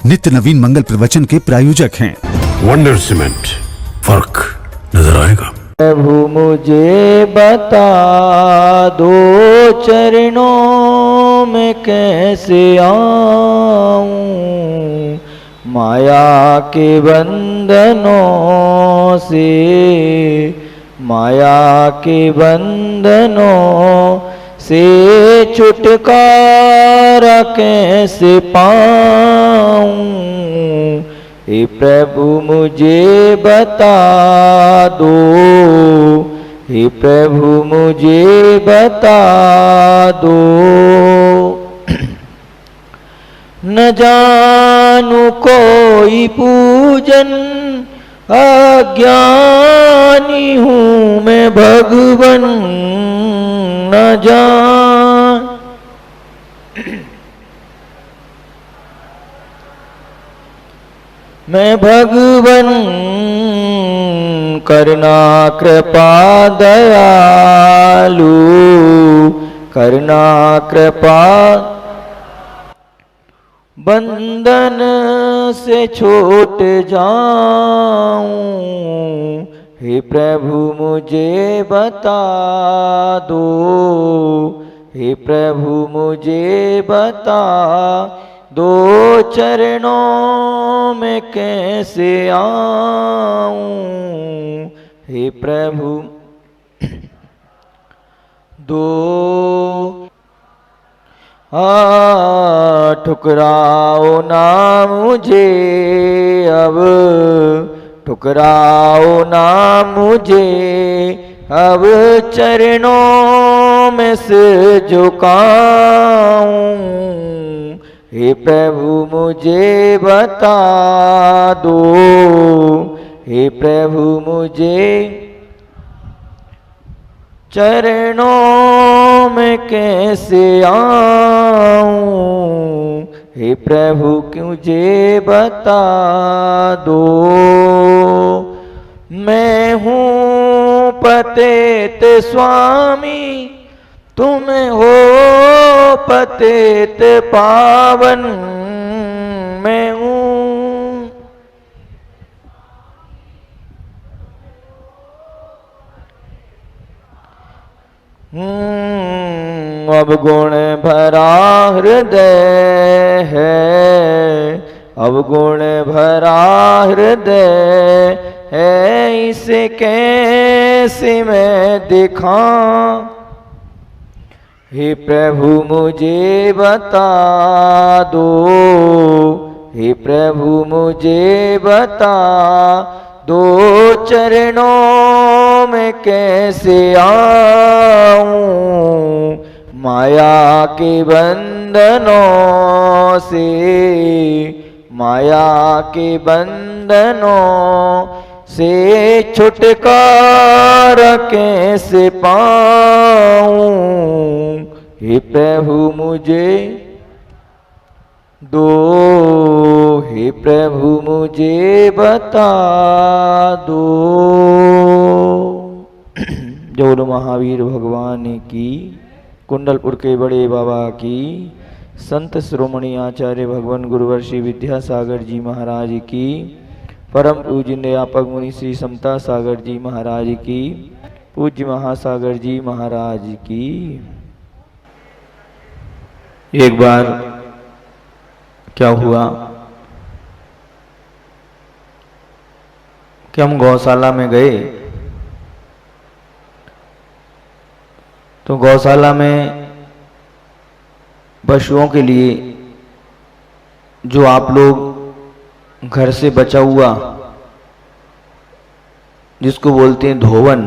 नित्य नवीन मंगल प्रवचन के प्रायोजक हैं। वंडर सीमेंट, फर्क नजर आएगा। प्रभु मुझे बता दो चरणों में कैसे आऊं, माया के बंधनों से, माया के बंधनों से छुटकारा कैसे पाऊं। हे प्रभु मुझे बता दो, हे प्रभु मुझे बता दो। न जानू कोई पूजन, अज्ञानी हूँ मैं भगवन, न जान मैं भगवन, करना कृपा दयालु, करना कृपा। बंधन से छूट जाऊं, हे प्रभु मुझे बता दो, हे प्रभु मुझे बता दो चरणों में कैसे आऊं। हे प्रभु दो ठुकराओ ना मुझे अब, ठुकराओ ना मुझे अब, चरणों में सिर झुकाऊं। हे प्रभु मुझे बता दो, हे प्रभु मुझे चरणों में कैसे आऊं। हे प्रभु मुझे बता दो। मैं हूँ पतित स्वामी, तुम हो पतित पावन, मैं हूँ अब गुण भरा हृदय है, अब गुण भरा हृदय है, इसे कैसे मैं दिखाऊं। हे प्रभु मुझे बता दो, हे प्रभु मुझे बता दो चरणों में कैसे आऊं। माया के बंधनों से, माया के बंधनों से छुटकारा कैसे पाऊं। हे प्रभु मुझे दो, हे प्रभु मुझे बता दो। जो महावीर भगवान की, कुंडलपुर के बड़े बाबा की, संत श्रोमणी आचार्य भगवान गुरुवर श्री विद्यासागर जी महाराज की, परम पूज्य व्यापक मुनि श्री समता सागर जी महाराज की, पूज्य महासागर जी महाराज की। एक बार क्या हुआ कि हम गौशाला में गए, तो गौशाला में पशुओं के लिए जो आप लोग घर से बचा हुआ, जिसको बोलते हैं धोवन,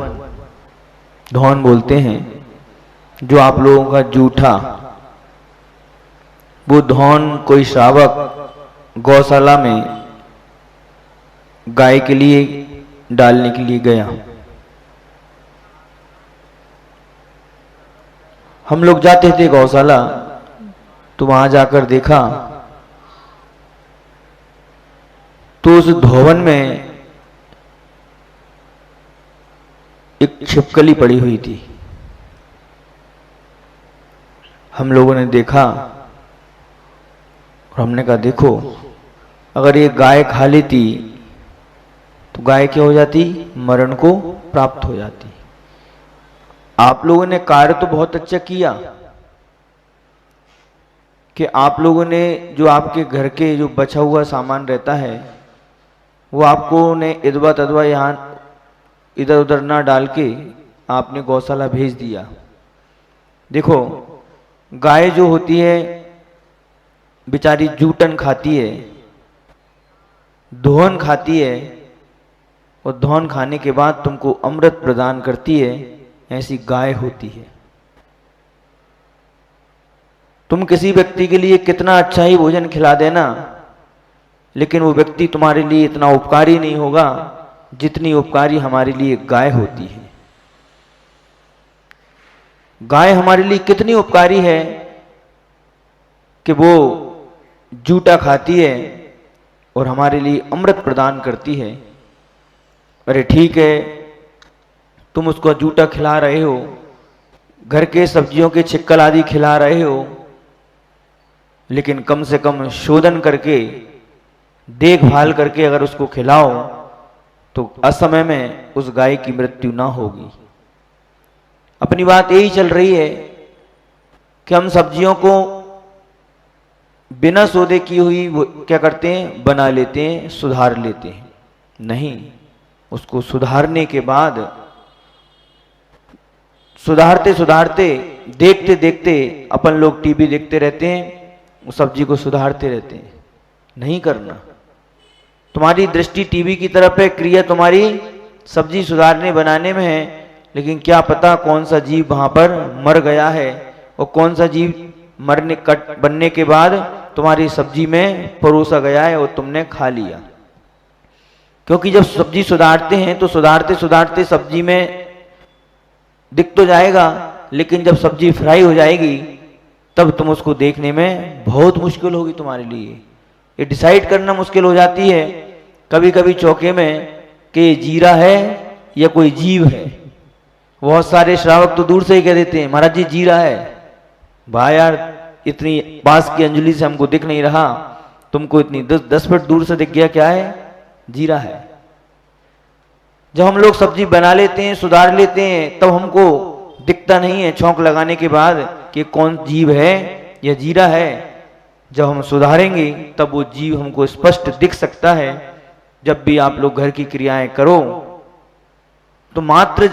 धौन बोलते हैं, जो आप लोगों का जूठा, वो धौन कोई श्रावक गौशाला में गाय के लिए डालने के लिए गया। हम लोग जाते थे गौशाला, तो वहां जाकर देखा तो उस धोवन में एक छिपकली पड़ी हुई थी। हम लोगों ने देखा और हमने कहा देखो अगर ये गाय खा लेती तो गाय क्या हो जाती? मरण को प्राप्त हो जाती। आप लोगों ने कार्य तो बहुत अच्छा किया कि आप लोगों ने जो आपके घर के जो बचा हुआ सामान रहता है वो आपको ने इधवा तदवा यहाँ इधर उधर ना डाल के आपने गौशाला भेज दिया। देखो, गाय जो होती है बेचारी जूटन खाती है, धोन खाती है, और धोन खाने के बाद तुमको अमृत प्रदान करती है। ऐसी गाय होती है। तुम किसी व्यक्ति के लिए कितना अच्छा ही भोजन खिला देना, लेकिन वो व्यक्ति तुम्हारे लिए इतना उपकारी नहीं होगा जितनी उपकारी हमारे लिए गाय होती है। गाय हमारे लिए कितनी उपकारी है कि वो जूटा खाती है और हमारे लिए अमृत प्रदान करती है। अरे ठीक है, तुम उसको जूटा खिला रहे हो, घर के सब्जियों के छिक्कल आदि खिला रहे हो, लेकिन कम से कम शोधन करके देखभाल करके अगर उसको खिलाओ तो असमय में उस गाय की मृत्यु ना होगी। अपनी बात यही चल रही है कि हम सब्जियों को बिना सौदे की हुई वो क्या करते हैं? बना लेते हैं, सुधार लेते हैं। नहीं, उसको सुधारने के बाद सुधारते सुधारते देखते देखते अपन लोग टीवी देखते रहते हैं, उस सब्जी को सुधारते रहते हैं। नहीं करना। तुम्हारी दृष्टि टीवी की तरफ है, क्रिया तुम्हारी सब्जी सुधारने बनाने में है, लेकिन क्या पता कौन सा जीव वहां पर मर गया है और कौन सा जीव मरने कट बनने के बाद तुम्हारी सब्जी में परोसा गया है और तुमने खा लिया। क्योंकि जब सब्जी सुधारते हैं तो सुधारते सुधारते सब्जी में दिख तो जाएगा, लेकिन जब सब्जी फ्राई हो जाएगी तब तुम उसको देखने में बहुत मुश्किल होगी तुम्हारे लिए। ये डिसाइड करना मुश्किल हो जाती है कभी कभी चौके में कि जीरा है या कोई जीव है। बहुत सारे श्रावक तो दूर से ही कह देते हैं, महाराज जी जीरा है। भाई यार, इतनी बांस की अंजलि से हमको दिख नहीं रहा, तुमको इतनी 10 फीट दूर से दिख गया, क्या है? जीरा है। जब हम लोग सब्जी बना लेते हैं, सुधार लेते हैं, तब हमको दिखता नहीं है छौंक लगाने के बाद कि कौन जीव है या जीरा है। जब हम सुधारेंगे तब वो जीव हमको स्पष्ट दिख सकता है। जब भी आप लोग घर की क्रियाएं करो तो मात्र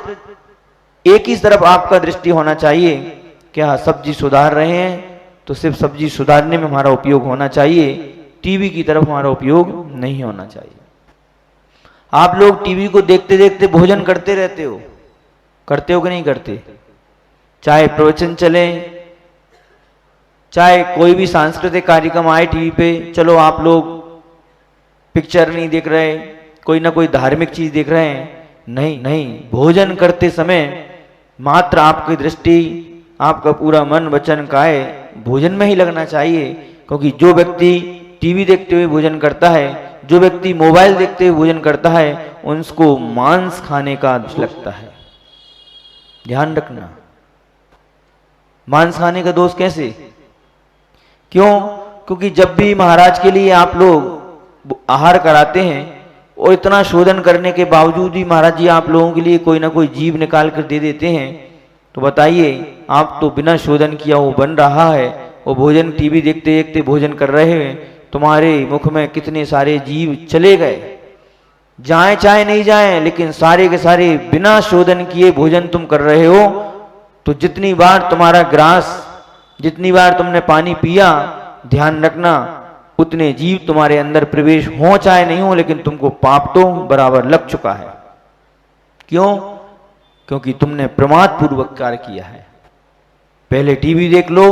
एक ही तरफ आपका दृष्टि होना चाहिए कि हाँ, सब्जी सुधार रहे हैं तो सिर्फ सब्जी सुधारने में हमारा उपयोग होना चाहिए, टीवी की तरफ हमारा उपयोग नहीं होना चाहिए। आप लोग टीवी को देखते देखते भोजन करते रहते हो, करते हो कि नहीं करते? चाहे प्रवचन चले, चाहे कोई भी सांस्कृतिक कार्यक्रम आए टीवी पे, चलो आप लोग पिक्चर नहीं देख रहे, कोई ना कोई धार्मिक चीज देख रहे हैं। नहीं नहीं, भोजन करते समय मात्र आपकी दृष्टि, आपका पूरा मन वचन काय भोजन में ही लगना चाहिए। क्योंकि जो व्यक्ति टीवी देखते हुए भोजन करता है, जो व्यक्ति मोबाइल देखते हुए भोजन करता है, उनको मांस खाने का दोष लगता है। ध्यान रखना। मांस खाने का दोष कैसे? क्यों? क्योंकि जब भी महाराज के लिए आप लोग आहार कराते हैं और इतना शोधन करने के बावजूद भी महाराज जी आप लोगों के लिए कोई ना कोई जीव निकाल कर दे देते हैं, तो बताइए, आप तो बिना शोधन किया वो बन रहा है और भोजन टीवी देखते देखते भोजन कर रहे हैं, तुम्हारे मुख में कितने सारे जीव चले गए। जाए चाहे नहीं जाए, लेकिन सारे के सारे बिना शोधन किए भोजन तुम कर रहे हो। तो जितनी बार तुम्हारा ग्रास, जितनी बार तुमने पानी पिया, ध्यान रखना उतने जीव तुम्हारे अंदर प्रवेश हो चाहे नहीं हो, लेकिन तुमको पाप तो बराबर लग चुका है। क्यों? क्योंकि तुमने प्रमाद पूर्वक कार्य किया है। पहले टीवी देख लो,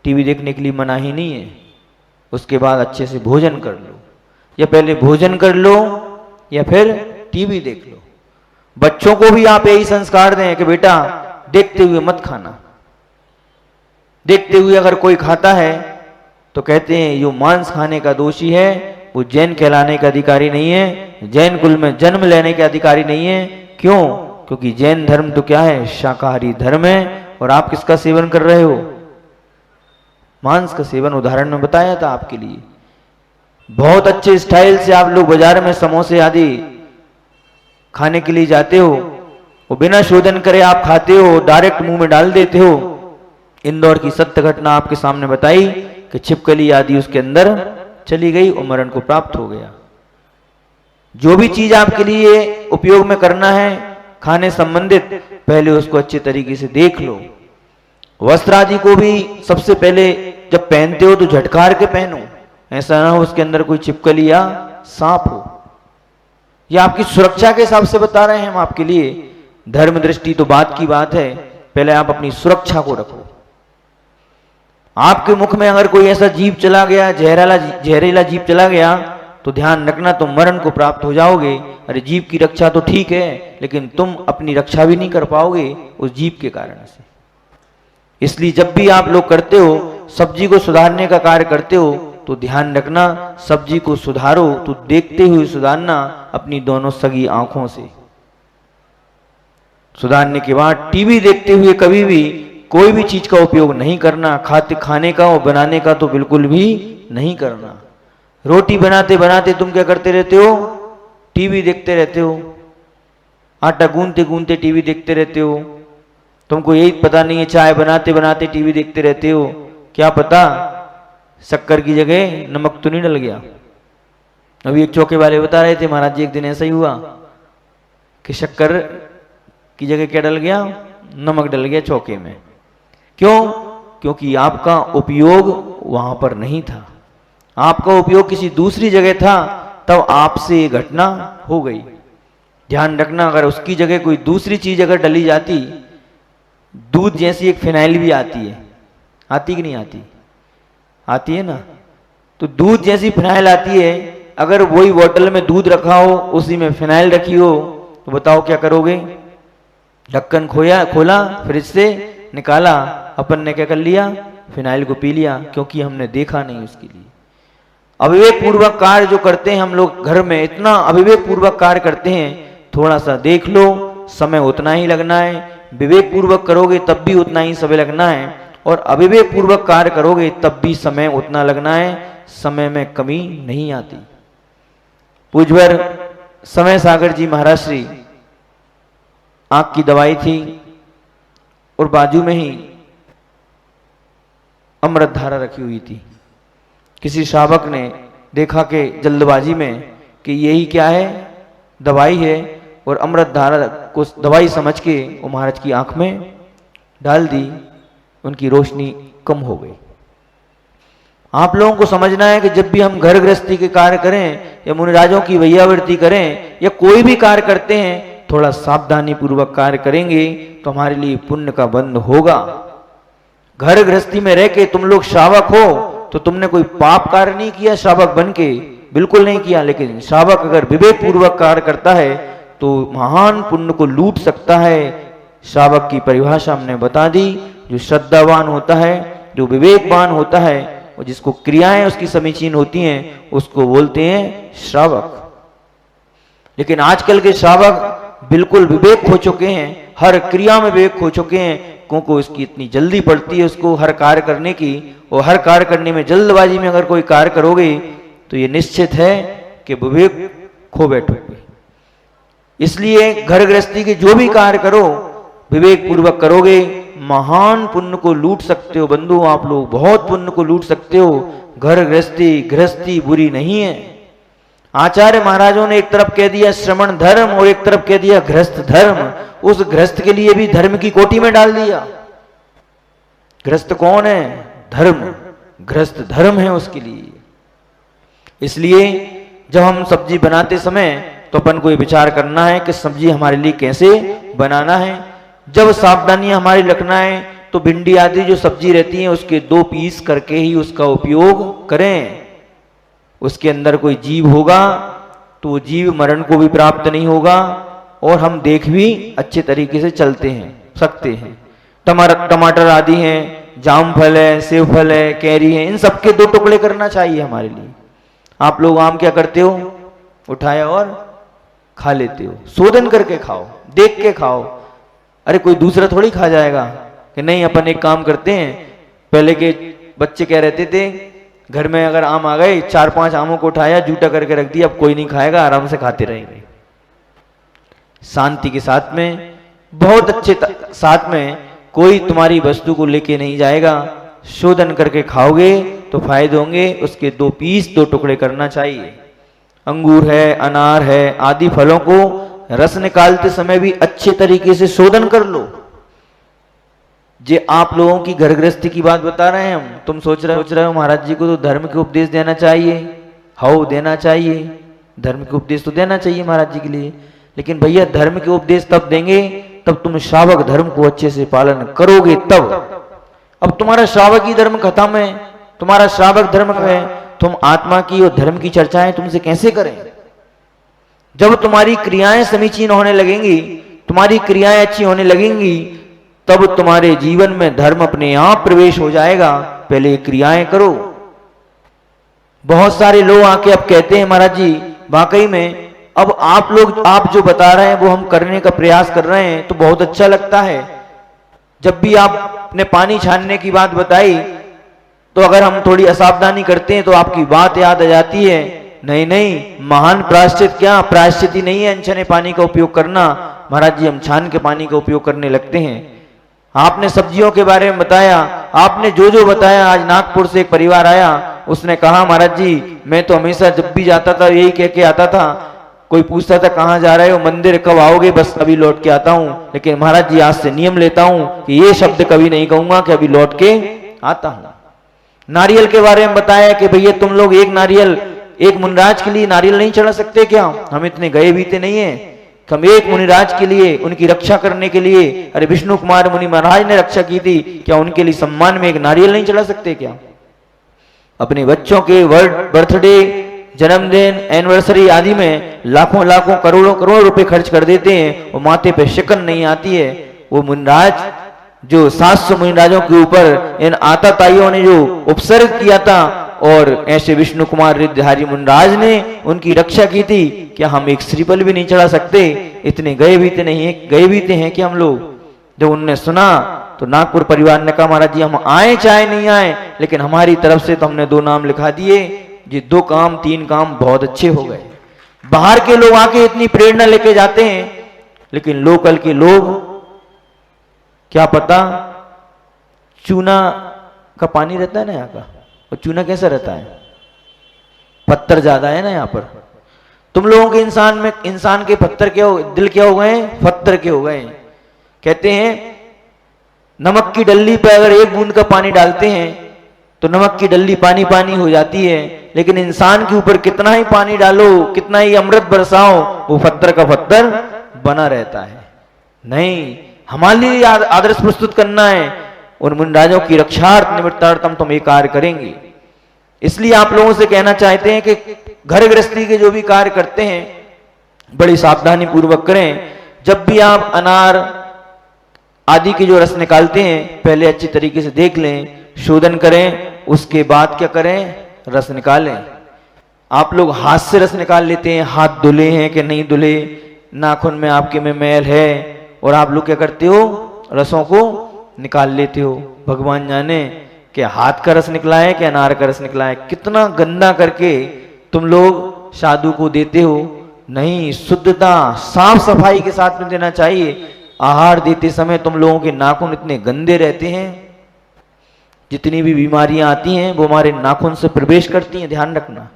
टीवी देखने के लिए मना ही नहीं है, उसके बाद अच्छे से भोजन कर लो, या पहले भोजन कर लो या फिर टीवी देख लो। बच्चों को भी आप यही संस्कार दें कि बेटा देखते हुए मत खाना। देखते हुए अगर कोई खाता है तो कहते हैं जो मांस खाने का दोषी है वो जैन कहलाने का अधिकारी नहीं है, जैन कुल में जन्म लेने के अधिकारी नहीं है। क्यों? क्योंकि जैन धर्म तो क्या है? शाकाहारी धर्म है। और आप किसका सेवन कर रहे हो? मांस का सेवन। उदाहरण में बताया था आपके लिए। बहुत अच्छे स्टाइल से आप लोग बाजार में समोसे आदि खाने के लिए जाते हो, वो बिना शोधन करे आप खाते हो, डायरेक्ट मुंह में डाल देते हो। इंदौर की सत्य घटना आपके सामने बताई कि छिपकली आदि उसके अंदर चली गई और मरण को प्राप्त हो गया। जो भी चीज आपके लिए उपयोग में करना है खाने संबंधित, पहले उसको अच्छे तरीके से देख लो। वस्त्र आदि को भी सबसे पहले जब पहनते हो तो झटकार के पहनो, ऐसा ना हो उसके अंदर कोई छिपकली या सांप हो। ये आपकी सुरक्षा के हिसाब से बता रहे हैं हम आपके लिए। धर्म दृष्टि तो बात की बात है, पहले आप अपनी सुरक्षा को रखो। आपके मुख में अगर कोई ऐसा जीव चला गया, जहरीला जीव चला गया, तो ध्यान रखना तुम मरण को प्राप्त हो जाओगे। अरे जीव की रक्षा तो ठीक है, लेकिन तुम अपनी रक्षा भी नहीं कर पाओगे उस जीव के कारण से। इसलिए जब भी आप लोग करते हो, सब्जी को सुधारने का कार्य करते हो, तो ध्यान रखना सब्जी को सुधारो तो देखते हुए सुधारना, अपनी दोनों सगी आंखों से। सुधारने के बाद टीवी देखते हुए कभी भी कोई भी चीज का उपयोग नहीं करना। खाने का और बनाने का तो बिल्कुल भी नहीं करना। रोटी बनाते बनाते तुम क्या करते रहते हो? टीवी देखते रहते हो। आटा गूंथते गूंथते टीवी देखते रहते हो। तुमको यही पता नहीं है, चाय बनाते बनाते टीवी देखते रहते हो। क्या पता शक्कर की जगह नमक तो नहीं डल गया। अभी एक चौके वाले बता रहे थे, महाराज जी एक दिन ऐसा ही हुआ कि शक्कर की जगह क्या डल गया? नमक डल गया चौके में। क्यों? क्योंकि आपका उपयोग वहां पर नहीं था, आपका उपयोग किसी दूसरी जगह था, तब आपसे ये घटना हो गई। ध्यान रखना, अगर उसकी जगह कोई दूसरी चीज अगर डली जाती, दूध जैसी एक फिनाइल भी आती है, आती कि नहीं आती? आती है ना। तो दूध जैसी फिनाइल आती है, अगर वही बोतल में दूध रखा हो, उसी में फिनाइल रखी हो, तो बताओ क्या करोगे? ढक्कन खोला, फ्रिज से निकाला, अपन ने क्या कर लिया? फिनाइल को पी लिया, क्योंकि हमने देखा नहीं उसके लिए। अविवेक पूर्वक कार्य जो करते हैं हम लोग घर में, इतना अविवेक पूर्वक कार्य करते हैं। थोड़ा सा देख लो, समय उतना ही लगना है। विवेक पूर्वक करोगे तब भी उतना ही समय लगना है, और अविवेक पूर्वक कार्य करोगे तब भी समय उतना लगना है। समय में कमी नहीं आती। पूज्यवर समय सागर जी महाराज श्री, आंख की दवाई थी और बाजू में ही अमृत धारा रखी हुई थी। किसी श्रावक ने देखा कि जल्दबाजी में कि यही क्या है? दवाई है, और अमृत धारा को दवाई समझ के वो महाराज की आंख में डाल दी। उनकी रोशनी कम हो गई। आप लोगों को समझना है कि जब भी हम घर गृहस्थी के कार्य करें या मुनिराजों की वैयावृत्ति करें या कोई भी कार्य करते हैं, थोड़ा सावधानी पूर्वक कार्य करेंगे तो हमारे लिए पुण्य का बंध होगा। घर गृहस्थी में रह के तुम लोग श्रावक हो तो तुमने कोई पाप कार्य नहीं किया श्रावक बन के, बिल्कुल नहीं किया। लेकिन श्रावक अगर विवेक पूर्वक कार्य करता है तो महान पुण्य को लूट सकता है। श्रावक की परिभाषा हमने बता दी। जो श्रद्धावान होता है, जो विवेकवान होता है, और जिसको क्रियाएं उसकी समीचीन होती हैं, उसको बोलते हैं श्रावक। लेकिन आजकल के श्रावक बिल्कुल विवेक खो चुके हैं, हर क्रिया में विवेक खो चुके हैं, क्योंकि उसकी इतनी जल्दी पड़ती है उसको हर कार्य करने की, और हर कार्य करने में जल्दबाजी में अगर कोई कार्य करोगे तो ये निश्चित है कि विवेक खो बैठोगे। इसलिए घर गृहस्थी के जो भी कार्य करो विवेक पूर्वक करोगे, महान पुण्य को लूट सकते हो। बंधु आप लोग बहुत पुण्य को लूट सकते हो। घर गृहस्थी बुरी नहीं है। आचार्य महाराजों ने एक तरफ कह दिया श्रमण धर्म और एक तरफ कह दिया गृहस्थ धर्म। उस गृहस्थ के लिए भी धर्म की कोटि में डाल दिया। गृहस्थ कौन है? धर्म। गृहस्थ धर्म है उसके लिए। इसलिए जब हम सब्जी बनाते समय तो अपन को ये विचार करना है कि सब्जी हमारे लिए कैसे बनाना है। जब सावधानियां हमारी रखना है तो भिंडी आदि जो सब्जी रहती है उसके 2 पीस करके ही उसका उपयोग करें। उसके अंदर कोई जीव होगा तो वो जीव मरण को भी प्राप्त नहीं होगा, और हम देख भी अच्छे तरीके से चलते हैं सकते हैं। टमाटर आदि हैं, जाम फल है, सेब फल है, कैरी है, इन सबके 2 टुकड़े करना चाहिए हमारे लिए। आप लोग आम क्या करते हो? उठाया और खा लेते हो। शोधन करके खाओ, देख के खाओ। अरे कोई दूसरा थोड़ी खा जाएगा कि नहीं। अपन एक काम करते हैं, पहले के बच्चे क्या रहते थे, घर में अगर आम आ गए, 4-5 आमों को उठाया, जूटा करके रख दिया, अब कोई नहीं खाएगा, आराम से खाते रहेंगे शांति के साथ में, बहुत अच्छे साथ में। कोई तुम्हारी वस्तु को लेके नहीं जाएगा, शोधन करके खाओगे तो फायदे होंगे। उसके 2 पीस 2 टुकड़े करना चाहिए। अंगूर है, अनार है आदि फलों को रस निकालते समय भी अच्छे तरीके से शोधन कर लो। जे आप लोगों की घर गृहस्थी की बात बता रहे हैं हम। तुम सोच रहे हो महाराज जी को तो धर्म के उपदेश देना चाहिए, हाउ देना चाहिए, धर्म के उपदेश तो देना चाहिए महाराज जी के लिए। लेकिन भैया धर्म के उपदेश तब देंगे तब तुम श्रावक धर्म को अच्छे से पालन करोगे तब। अब तुम्हारा श्रावक ही धर्म खत्म है, तुम्हारा श्रावक धर्म है, तुम आत्मा की और धर्म की चर्चाएं तुमसे कैसे करें? जब तुम्हारी क्रियाएं समीचीन होने लगेंगी, तुम्हारी क्रियाएं अच्छी होने लगेंगी, तब तुम्हारे जीवन में धर्म अपने आप प्रवेश हो जाएगा। पहले क्रियाएं करो। बहुत सारे लोग आके अब कहते हैं महाराज जी वाकई में अब आप जो बता रहे हैं वो हम करने का प्रयास कर रहे हैं तो बहुत अच्छा लगता है। जब भी आपने पानी छानने की बात बताई तो अगर हम थोड़ी असावधानी करते हैं तो आपकी बात याद आ जाती है। नहीं, महान प्रायश्चित क्या, प्रायश्चित ही नहीं है अनछने पानी का उपयोग करना। महाराज जी हम छान के पानी का उपयोग करने लगते हैं। आपने सब्जियों के बारे में बताया, आपने जो बताया। आज नागपुर से एक परिवार आया, उसने कहा महाराज जी मैं तो हमेशा जब भी जाता था यही कह के आता था, कोई पूछता था कहाँ जा रहे हो, मंदिर कब आओगे, बस अभी लौट के आता हूँ। लेकिन महाराज जी आज से नियम लेता हूँ कि ये शब्द कभी नहीं कहूंगा कि अभी लौट के आता हूँ। नारियल के बारे में बताया कि भैया तुम लोग एक मुनिराज के लिए नारियल नहीं चढ़ा सकते क्या? हम इतने गए बीते नहीं है कि हम एक मुनिराज के लिए उनकी रक्षा करने के लिए, अरे विष्णु कुमार मुनि महाराज ने रक्षा की थी, क्या उनके लिए सम्मान में एक नारियल नहीं चढ़ा सकते क्या? अपने बच्चों के बर्थडे, जन्मदिन, एनिवर्सरी आदि में लाखों करोड़ों रुपए खर्च कर देते हैं, वो माथे पे शिकन नहीं आती है। वो मुनिराज जो 700 मुनिराजों के ऊपर इन आताताइयों ने जो उपसर्ग किया था और ऐसे विष्णु कुमार रिद्धिधारी मुनिराज ने उनकी रक्षा की थी, क्या हम एक श्रीफल भी नहीं चढ़ा सकते? इतने गए बीते हैं कि हम लोग। जब उनने सुना तो नागपुर परिवार ने कहा महाराज जी हम आए चाहे नहीं आए, लेकिन हमारी तरफ से तो हमने 2 नाम लिखा दिए। ये 2 काम 3 काम बहुत अच्छे हो गए। बाहर के लोग आके इतनी प्रेरणा लेके जाते हैं, लेकिन लोकल के लोग क्या पता चूना का पानी रहता है ना यहाँ का, और चूना कैसा रहता है, पत्थर ज्यादा है ना यहाँ पर। तुम लोगों के इंसान के पत्थर दिल क्या हो गए, पत्थर के हो गए। कहते हैं नमक की डल्ली पर अगर 1 बूंद का पानी डालते हैं तो नमक की डल्ली पानी हो जाती है, लेकिन इंसान के ऊपर कितना ही पानी डालो, कितना ही अमृत बरसाओ, वो पत्थर का पत्थर बना रहता है। नहीं, हमारे लिए आदर्श प्रस्तुत करना है, उन मुनिराजों की रक्षार्थ निमित्तार्थम तुम एक कार्य करेंगे। इसलिए आप लोगों से कहना चाहते हैं कि घर गृहस्थी के जो भी कार्य करते हैं बड़ी सावधानी पूर्वक करें। जब भी आप अनार आदि के जो रस निकालते हैं पहले अच्छी तरीके से देख लें, शोधन करें, उसके बाद क्या करें, रस निकालें। आप लोग हाथ से रस निकाल लेते हैं, हाथ धुले हैं कि नहीं धुले, नाखून में आपके में मैल है, और आप लोग क्या करते हो, रसों को निकाल लेते हो। भगवान जाने कि हाथ का रस निकला है कि अनार का रस निकला है, कितना गंदा करके तुम लोग साधु को देते हो। नहीं, शुद्धता साफ सफाई के साथ में देना चाहिए। आहार देते समय तुम लोगों के नाखून इतने गंदे रहते हैं, जितनी भी बीमारियां आती हैं वो हमारे नाखून से प्रवेश करती हैं। ध्यान रखना,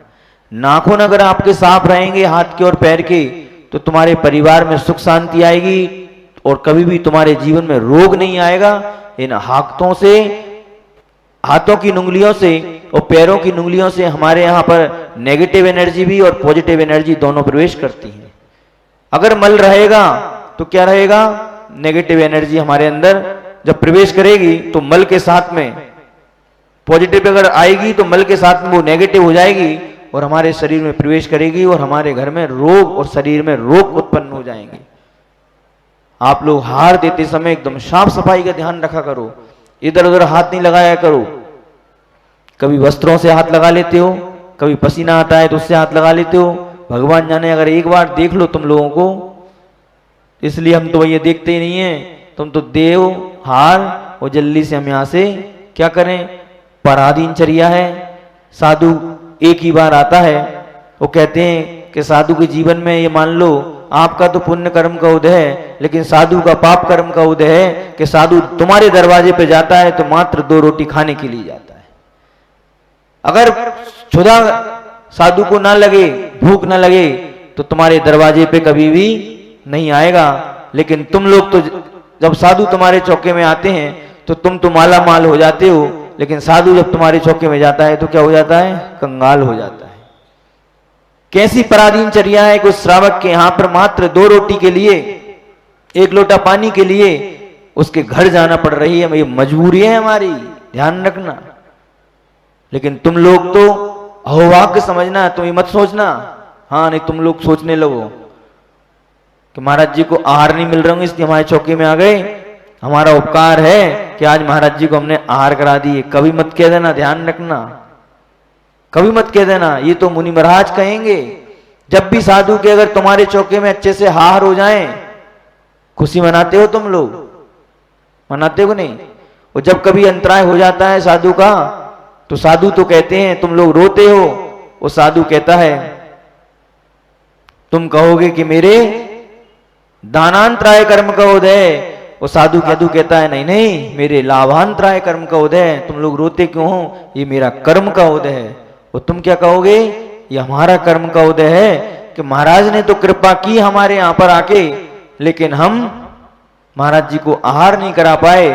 नाखून अगर आपके साफ रहेंगे हाथ के और पैर के, तो तुम्हारे परिवार में सुख शांति आएगी और कभी भी तुम्हारे जीवन में रोग नहीं आएगा। इन हाथों से, हाथों की उंगलियों से और पैरों की उंगलियों से हमारे यहाँ पर नेगेटिव एनर्जी भी और पॉजिटिव एनर्जी दोनों प्रवेश करती है। अगर मल रहेगा तो क्या रहेगा, नेगेटिव एनर्जी हमारे अंदर जब प्रवेश करेगी तो मल के साथ में पॉजिटिव अगर आएगी तो मल के साथ में वो नेगेटिव हो जाएगी और हमारे शरीर में प्रवेश करेगी और हमारे घर में रोग और शरीर में रोग उत्पन्न हो जाएंगे। आप लोग हार देते समय एकदम साफ सफाई का ध्यान रखा करो, इधर उधर हाथ नहीं लगाया करो। कभी वस्त्रों से हाथ लगा लेते हो, कभी पसीना आता है तो उससे हाथ लगा लेते हो। भगवान जाने अगर एक बार देख लो तुम लोगों को, इसलिए हम तो ये देखते ही नहीं है। तुम तो देव हार और जल्दी से हम यहाँ से क्या करें, पराधीनचर्या है, साधु एक ही बार आता है। वो कहते हैं कि साधु के जीवन में ये मान लो आपका तो पुण्य कर्म का उदय है, लेकिन साधु का पाप कर्म का उदय है कि साधु तुम्हारे दरवाजे पे जाता है तो मात्र 2 रोटी खाने के लिए जाता है। अगर क्षुधा साधु को ना लगे, भूख ना लगे, तो तुम्हारे दरवाजे पे कभी भी नहीं आएगा। लेकिन तुम लोग तो जब साधु तुम्हारे चौके में आते हैं तो तुम तो माला माल हो जाते हो, लेकिन साधु जब तुम्हारे चौके में जाता है तो क्या हो जाता है? कंगाल हो जाता है। कैसी पराधीन चर्या है कि उस श्रावक के यहां पर मात्र 2 रोटी के लिए, 1 लोटा पानी के लिए उसके घर जाना पड़ रही है। ये मजबूरी है हमारी, ध्यान रखना। लेकिन तुम लोग तो अहोभाग्य समझना, तुम ये मत सोचना। हाँ, नहीं तुम लोग सोचने लगो कि महाराज जी को आहार नहीं मिल रहा इसलिए हमारे चौके में आ गए, हमारा उपकार है कि आज महाराज जी को हमने आहार करा दिए। कभी मत कह देना, ध्यान रखना, कभी मत कह देना। ये तो मुनि महाराज कहेंगे। जब भी साधु के अगर तुम्हारे चौके में अच्छे से आहार हो जाए, खुशी मनाते हो तुम लोग? मनाते हो नहीं? और जब कभी अंतराय हो जाता है साधु का, तो साधु तो कहते हैं तुम लोग रोते हो, वो साधु कहता है तुम कहोगे कि मेरे दानांतराय कर्म का उदय। वो साधु कहता है नहीं नहीं, मेरे लाभांतराय कर्म का उदय है। तुम लोग रोते क्यों हो? ये मेरा कर्म का उदय है। और तुम क्या कहोगे? ये हमारा कर्म का उदय है कि महाराज ने तो कृपा की हमारे यहां पर आके, लेकिन हम महाराज जी को आहार नहीं करा पाए।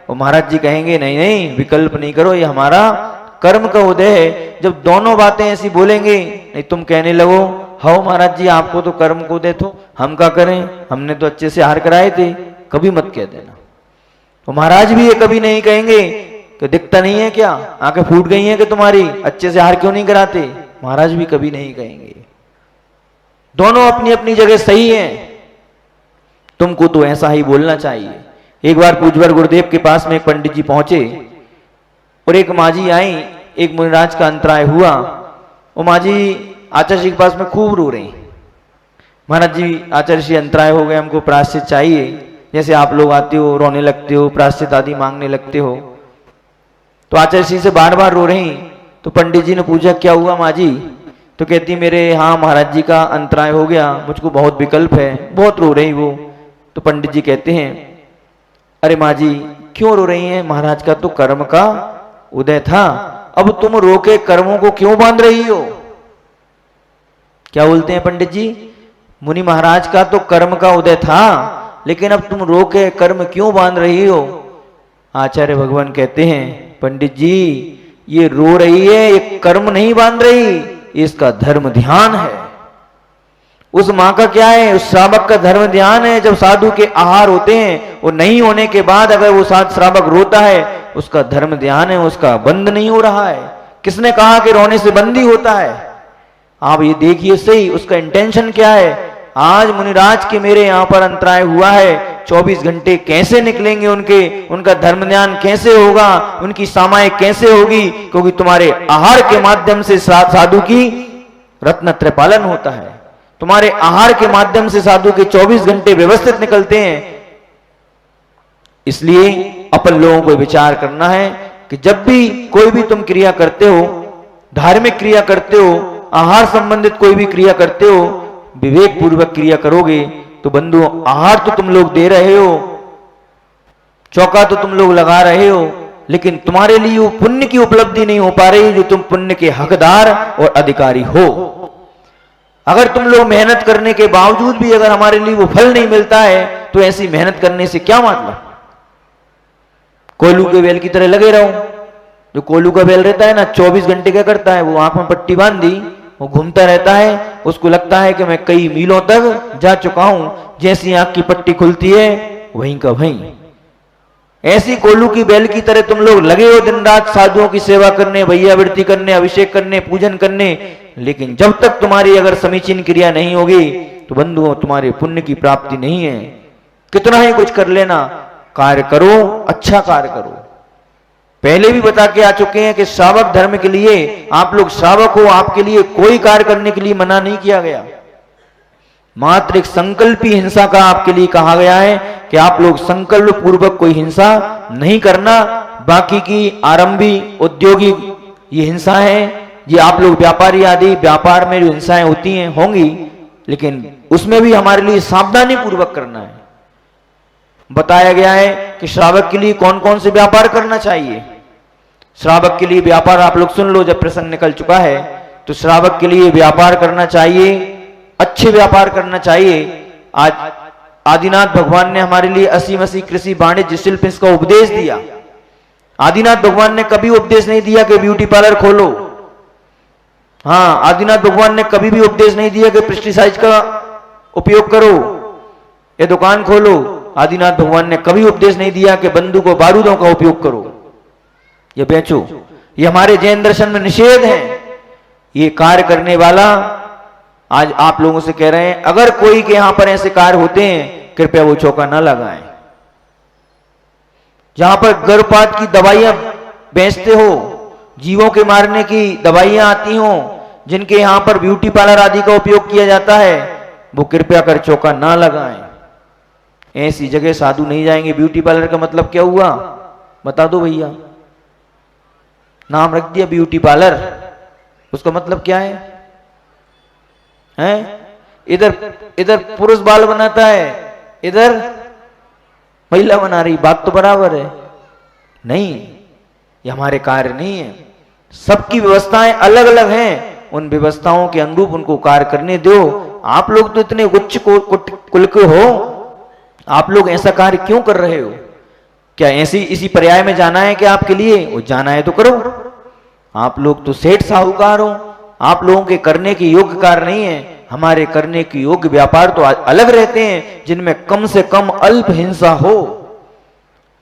और महाराज जी कहेंगे नहीं नहीं, विकल्प नहीं करो, ये हमारा कर्म का उदय है। जब दोनों बातें ऐसी बोलेंगे, नहीं तुम कहने लगो हाओ महाराज जी आपको तो कर्म को उदय तो हम क्या करें, हमने तो अच्छे से आहार कराए थे। कभी मत कह देना। तो महाराज भी ये कभी नहीं कहेंगे कि दिखता नहीं है क्या, आंखें फूट गई हैं कि तुम्हारी, अच्छे से आहार क्यों नहीं कराते? महाराज भी कभी नहीं कहेंगे। दोनों अपनी अपनी जगह सही हैं। तुमको तो ऐसा ही बोलना चाहिए। एक बार पूज्यवर गुरुदेव के पास में एक पंडित जी पहुंचे और एक माजी आई। एक मुनिराज का अंतराय हुआ। वो माजी आचार्य जी के पास में खूब रो रही। महाराज जी आचार्य जी अंतराय हो गए, हमको प्रायश्चित चाहिए। जैसे आप लोग आते हो, रोने लगते हो, प्रायश्चित आदि मांगने लगते हो। तो आचार्य जी से बार बार रो रही। तो पंडित जी ने पूछा क्या हुआ माजी? तो कहती मेरे हाँ महाराज जी का अंतराय हो गया, मुझको बहुत विकल्प है। बहुत रो रही वो। तो पंडित जी कहते हैं अरे माँ जी क्यों रो रही हैं? महाराज का तो कर्म का उदय था, अब तुम रो के कर्मों को क्यों बांध रही हो? क्या बोलते हैं पंडित जी? मुनि महाराज का तो कर्म का उदय था, लेकिन अब तुम रो के कर्म क्यों बांध रही हो? आचार्य भगवान कहते हैं पंडित जी ये रो रही है, ये कर्म नहीं बांध रही, इसका धर्म ध्यान है। उस माँ का क्या है? उस श्रावक का धर्म ध्यान है। जब साधु के आहार होते हैं और नहीं होने के बाद अगर वो श्रावक रोता है, उसका धर्म ध्यान है, उसका बंद नहीं हो रहा है। किसने कहा कि रोने से बंद ही होता है? आप ये देखिए सही उसका इंटेंशन क्या है। आज मुनिराज के मेरे यहाँ पर अंतराय हुआ है, 24 घंटे कैसे निकलेंगे उनके, उनका धर्म ध्यान कैसे होगा, उनकी सामायिक कैसे होगी? क्योंकि तुम्हारे आहार के माध्यम से साधु की रत्न पालन होता है। तुम्हारे आहार के माध्यम से साधु के 24 घंटे व्यवस्थित निकलते हैं। इसलिए अपन लोगों को विचार करना है कि जब भी कोई भी तुम क्रिया करते हो, धार्मिक क्रिया करते हो, आहार संबंधित कोई भी क्रिया करते हो, विवेक पूर्वक क्रिया करोगे तो बंधुओं आहार तो तुम लोग दे रहे हो, चौका तो तुम लोग लगा रहे हो, लेकिन तुम्हारे लिए वो पुण्य की उपलब्धि नहीं हो पा रही जो तुम पुण्य के हकदार और अधिकारी हो। अगर तुम लोग मेहनत करने के बावजूद भी अगर हमारे लिए वो फल नहीं मिलता है तो ऐसी मेहनत करने से क्या मतलब? कोयलू के बैल की तरह लगे रहो। जो कोयलू का बैल रहता है ना, 24 घंटे क्या करता है? वो आंख में पट्टी बांध दी, वो घूमता रहता है, उसको लगता है कि मैं कई मीलों तक जा चुका हूं। जैसी आंख की पट्टी खुलती है वहीं का वहीं। ऐसी कोल्लू की बैल की तरह तुम लोग लगे हो दिन रात साधुओं की सेवा करने, भैयावृत्ति करने, अभिषेक करने, पूजन करने, लेकिन जब तक तुम्हारी अगर समीचीन क्रिया नहीं होगी तो बंधुओं तुम्हारे पुण्य की प्राप्ति नहीं है। कितना ही कुछ कर लेना, कार्य करो, अच्छा कार्य करो। पहले भी बता के आ चुके हैं कि श्रावक धर्म के लिए आप लोग श्रावक हो, आपके लिए कोई कार्य करने के लिए मना नहीं किया गया। मात्र एक संकल्पी हिंसा का आपके लिए कहा गया है कि आप लोग संकल्प पूर्वक कोई हिंसा नहीं करना। बाकी की आरंभी औद्योगिक ये हिंसा है, ये आप लोग व्यापारी आदि व्यापार में जो हिंसाएं होती हैं होंगी, लेकिन उसमें भी हमारे लिए सावधानी पूर्वक करना है। बताया गया है कि श्रावक के लिए कौन कौन से व्यापार करना चाहिए। श्रावक के लिए व्यापार आप लोग सुन लो, जब प्रसंग निकल चुका है तो श्रावक के लिए व्यापार करना चाहिए, अच्छे व्यापार करना चाहिए। आज आदिनाथ भगवान ने हमारे लिए असी मसी कृषि वाणिज्य शिल्प इसका उपदेश दिया। आदिनाथ भगवान ने कभी उपदेश नहीं दिया कि ब्यूटी पार्लर खोलो। हाँ, आदिनाथ भगवान ने कभी भी उपदेश नहीं दिया कि पेस्टिसाइड का उपयोग करो या दुकान खोलो। आदिनाथ भगवान ने कभी उपदेश नहीं दिया कि बंदूकों बारूदों का उपयोग करो या बेचो। ये हमारे जैन दर्शन में निषेध है। ये कार्य करने वाला आज आप लोगों से कह रहे हैं, अगर कोई के यहां पर ऐसे कार्य होते हैं कृपया वो चौका न लगाएं। जहां पर गर्भपात की दवाइयां बेचते हो, जीवों के मारने की दवाइयां आती हो, जिनके यहां पर ब्यूटी पार्लर आदि का उपयोग किया जाता है, वो कृपया कर चौका ना लगाएं। ऐसी जगह साधु नहीं जाएंगे। ब्यूटी पार्लर का मतलब क्या हुआ बता दो भैया। नाम रख दिया ब्यूटी पार्लर, उसका मतलब क्या है? इधर पुरुष बाल बनाता है, इधर महिला बना रही, बात तो बराबर है। नहीं, ये हमारे कार्य नहीं है। सबकी व्यवस्थाएं अलग अलग हैं, उन व्यवस्थाओं के अनुरूप उनको कार्य करने दो। आप लोग तो इतने उच्च कुल के हो, आप लोग ऐसा कार्य क्यों कर रहे हो? क्या ऐसी इसी पर्याय में जाना है कि आपके लिए? वो जाना है तो करो। आप लोग तो सेठ साहूकार हो, आप लोगों के करने के योग्य कार्य नहीं है। हमारे करने के योग्य व्यापार तो अलग रहते हैं, जिनमें कम से कम अल्प हिंसा हो।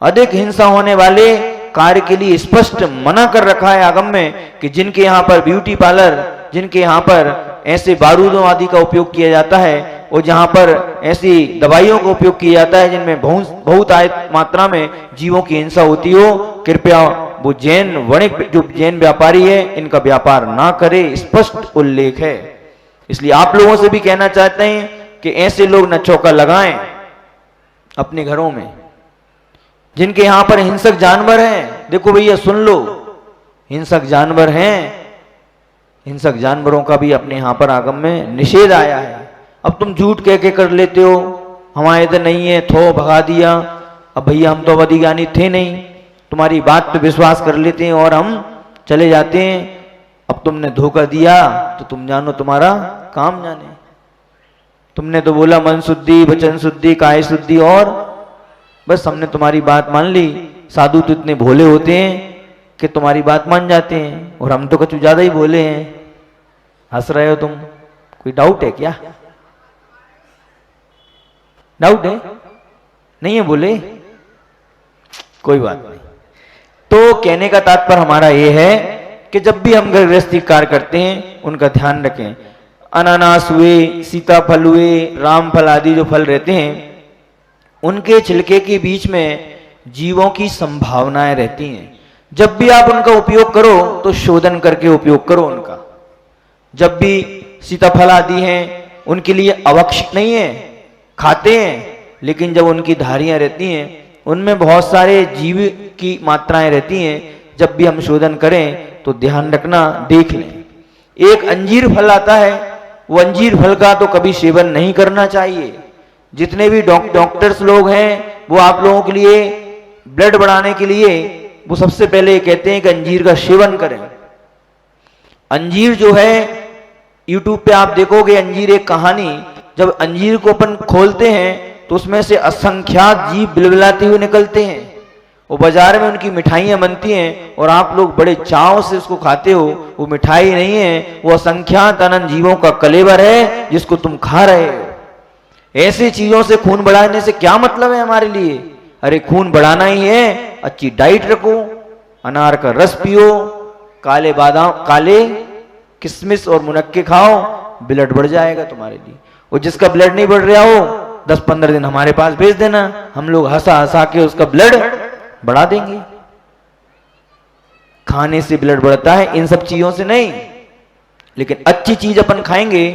अधिक हिंसा होने वाले कार्य के लिए स्पष्ट मना कर रखा है आगम में कि जिनके यहाँ पर ब्यूटी पार्लर, जिनके यहाँ पर ऐसे बारूदों आदि का उपयोग किया जाता है और जहाँ पर ऐसी दवाइयों का उपयोग किया जाता है जिनमें बहुत मात्रा में जीवों की हिंसा होती हो, कृपया वो जैन वणिक जो जैन व्यापारी है इनका व्यापार ना करे, स्पष्ट उल्लेख है। इसलिए आप लोगों से भी कहना चाहते हैं कि ऐसे लोग न चौका लगाएं अपने घरों में। जिनके यहां पर हिंसक जानवर हैं, देखो भैया सुन लो, हिंसक जानवर हैं, हिंसक जानवरों का भी अपने यहां पर आगम में निषेध आया है। अब तुम झूठ कह के कर लेते हो, हमारे इधर नहीं है, थो भगा दिया। अब भैया हम तो अधिज्ञानी थे नहीं, तुम्हारी बात पे विश्वास कर लेते हैं और हम चले जाते हैं। अब तुमने धोखा दिया तो तुम जानो तुम्हारा काम जाने। तुमने तो बोला मन शुद्धि, वचन शुद्धि, काय शुद्धि, और बस हमने तुम्हारी बात मान ली। साधु तो इतने भोले होते हैं कि तुम्हारी बात मान जाते हैं, और हम तो कुछ ज्यादा ही भोले हैं। हंस रहे हो तुम, कोई डाउट है क्या? डाउट है? नहीं है बोले? कोई बात नहीं। तो कहने का तात्पर्य हमारा यह है कि जब भी हम गृहस्थी कार्य करते हैं उनका ध्यान रखें। अनानास हुए, सीताफल हुए, रामफल आदि जो फल रहते हैं, उनके छिलके के बीच में जीवों की संभावनाएं रहती हैं। जब भी आप उनका उपयोग करो तो शोधन करके उपयोग करो उनका। जब भी सीताफल आदि हैं उनके लिए अवक्षित नहीं है, खाते हैं, लेकिन जब उनकी धारियां रहती हैं उनमें बहुत सारे जीव की मात्राएं रहती हैं। जब भी हम शोधन करें तो ध्यान रखना, देख लें। एक अंजीर फल आता है, वो अंजीर फल का तो कभी सेवन नहीं करना चाहिए। जितने भी डॉक्टर्स लोग हैं वो आप लोगों के लिए ब्लड बढ़ाने के लिए वो सबसे पहले कहते हैं कि अंजीर का सेवन करें। अंजीर जो है, यूट्यूब पे आप देखोगे अंजीर एक कहानी, जब अंजीर को अपन खोलते हैं तो उसमें से असंख्यात जीव बिलबिलाते हुए निकलते हैं। वो बाजार में उनकी मिठाइयां बनती हैं और आप लोग बड़े चाव से उसको खाते हो। वो मिठाई नहीं है, वो असंख्यात अनंत जीवों का कलेवर है जिसको तुम खा रहे हो। ऐसी चीजों से खून बढ़ाने से क्या मतलब है हमारे लिए? अरे खून बढ़ाना ही है, अच्छी डाइट रखो, अनार का रस पियो, काले बादाम, काले किशमिश और मुनक्के खाओ, ब्लड बढ़ जाएगा तुम्हारे लिए। और जिसका ब्लड नहीं बढ़ रहा हो 10-15 दिन हमारे पास भेज देना, हम लोग हंसा हंसा के उसका ब्लड बढ़ा देंगे। खाने से ब्लड बढ़ता है, इन सब चीजों से नहीं। लेकिन अच्छी चीज अपन खाएंगे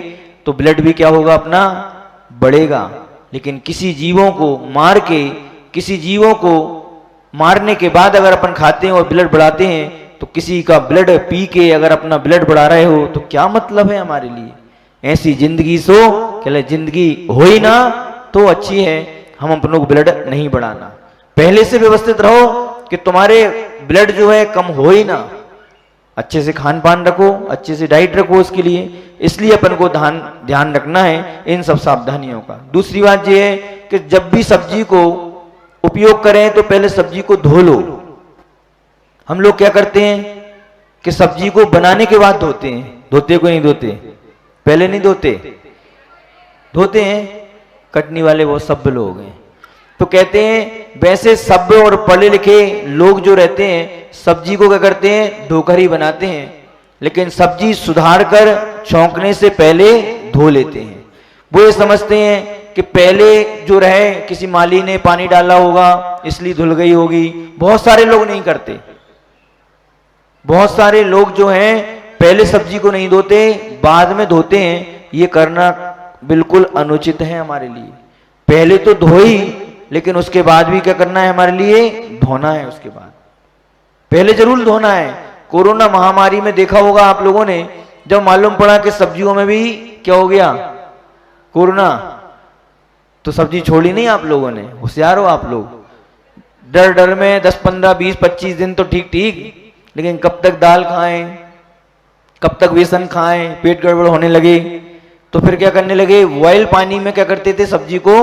तो ब्लड भी क्या होगा अपना, बढ़ेगा। लेकिन किसी जीवों को मार के, किसी जीवों को मारने के बाद अगर अपन खाते हैं और ब्लड बढ़ाते हैं तो तो किसी का ब्लड पी के अगर अपना ब्लड बढ़ा रहे हो तो क्या मतलब है हमारे लिए? ऐसी जिंदगी सो कहले जिंदगी हो ही ना तो अच्छी है, हम अपनों को ब्लड नहीं बढ़ाना। पहले से व्यवस्थित रहो कि तुम्हारे ब्लड जो है कम हो ही ना। अच्छे से खान पान रखो, अच्छे से डाइट रखो उसके लिए। इसलिए अपन को ध्यान रखना है इन सब सावधानियों का। दूसरी बात यह है कि जब भी सब्जी को उपयोग करें तो पहले सब्जी को धो लो। हम लोग क्या करते हैं कि सब्जी को बनाने के बाद धोते हैं। धोते को नहीं धोते, पहले नहीं धोते, धोते हैं। कटनी वाले वो सभ्य लोग हैं तो कहते हैं वैसे सभ्य और पढ़े लिखे लोग जो रहते हैं सब्जी को क्या करते हैं, धोकर ही बनाते हैं। लेकिन सब्जी सुधार कर छौंकने से पहले धो लेते हैं। वो ये समझते हैं कि पहले जो रहे किसी माली ने पानी डाला होगा इसलिए धुल गई होगी। बहुत सारे लोग नहीं करते। बहुत सारे लोग जो हैं पहले सब्जी को नहीं धोते, बाद में धोते हैं। ये करना बिल्कुल अनुचित है हमारे लिए। पहले तो धोई, लेकिन उसके बाद भी क्या करना है हमारे लिए, धोना है। उसके बाद पहले जरूर धोना है। कोरोना महामारी में देखा होगा आप लोगों ने, जब मालूम पड़ा कि सब्जियों में भी क्या हो गया, कोरोना, तो सब्जी छोड़ी नहीं आप लोगों ने। होशियार हो आप लोग। डर डर में 10, 15, 20, 25 दिन तो ठीक ठीक, लेकिन कब तक दाल खाएं, कब तक बेसन खाएं, पेट गड़बड़ होने लगे तो फिर क्या करने लगे, बॉयल पानी में क्या करते थे, सब्जी को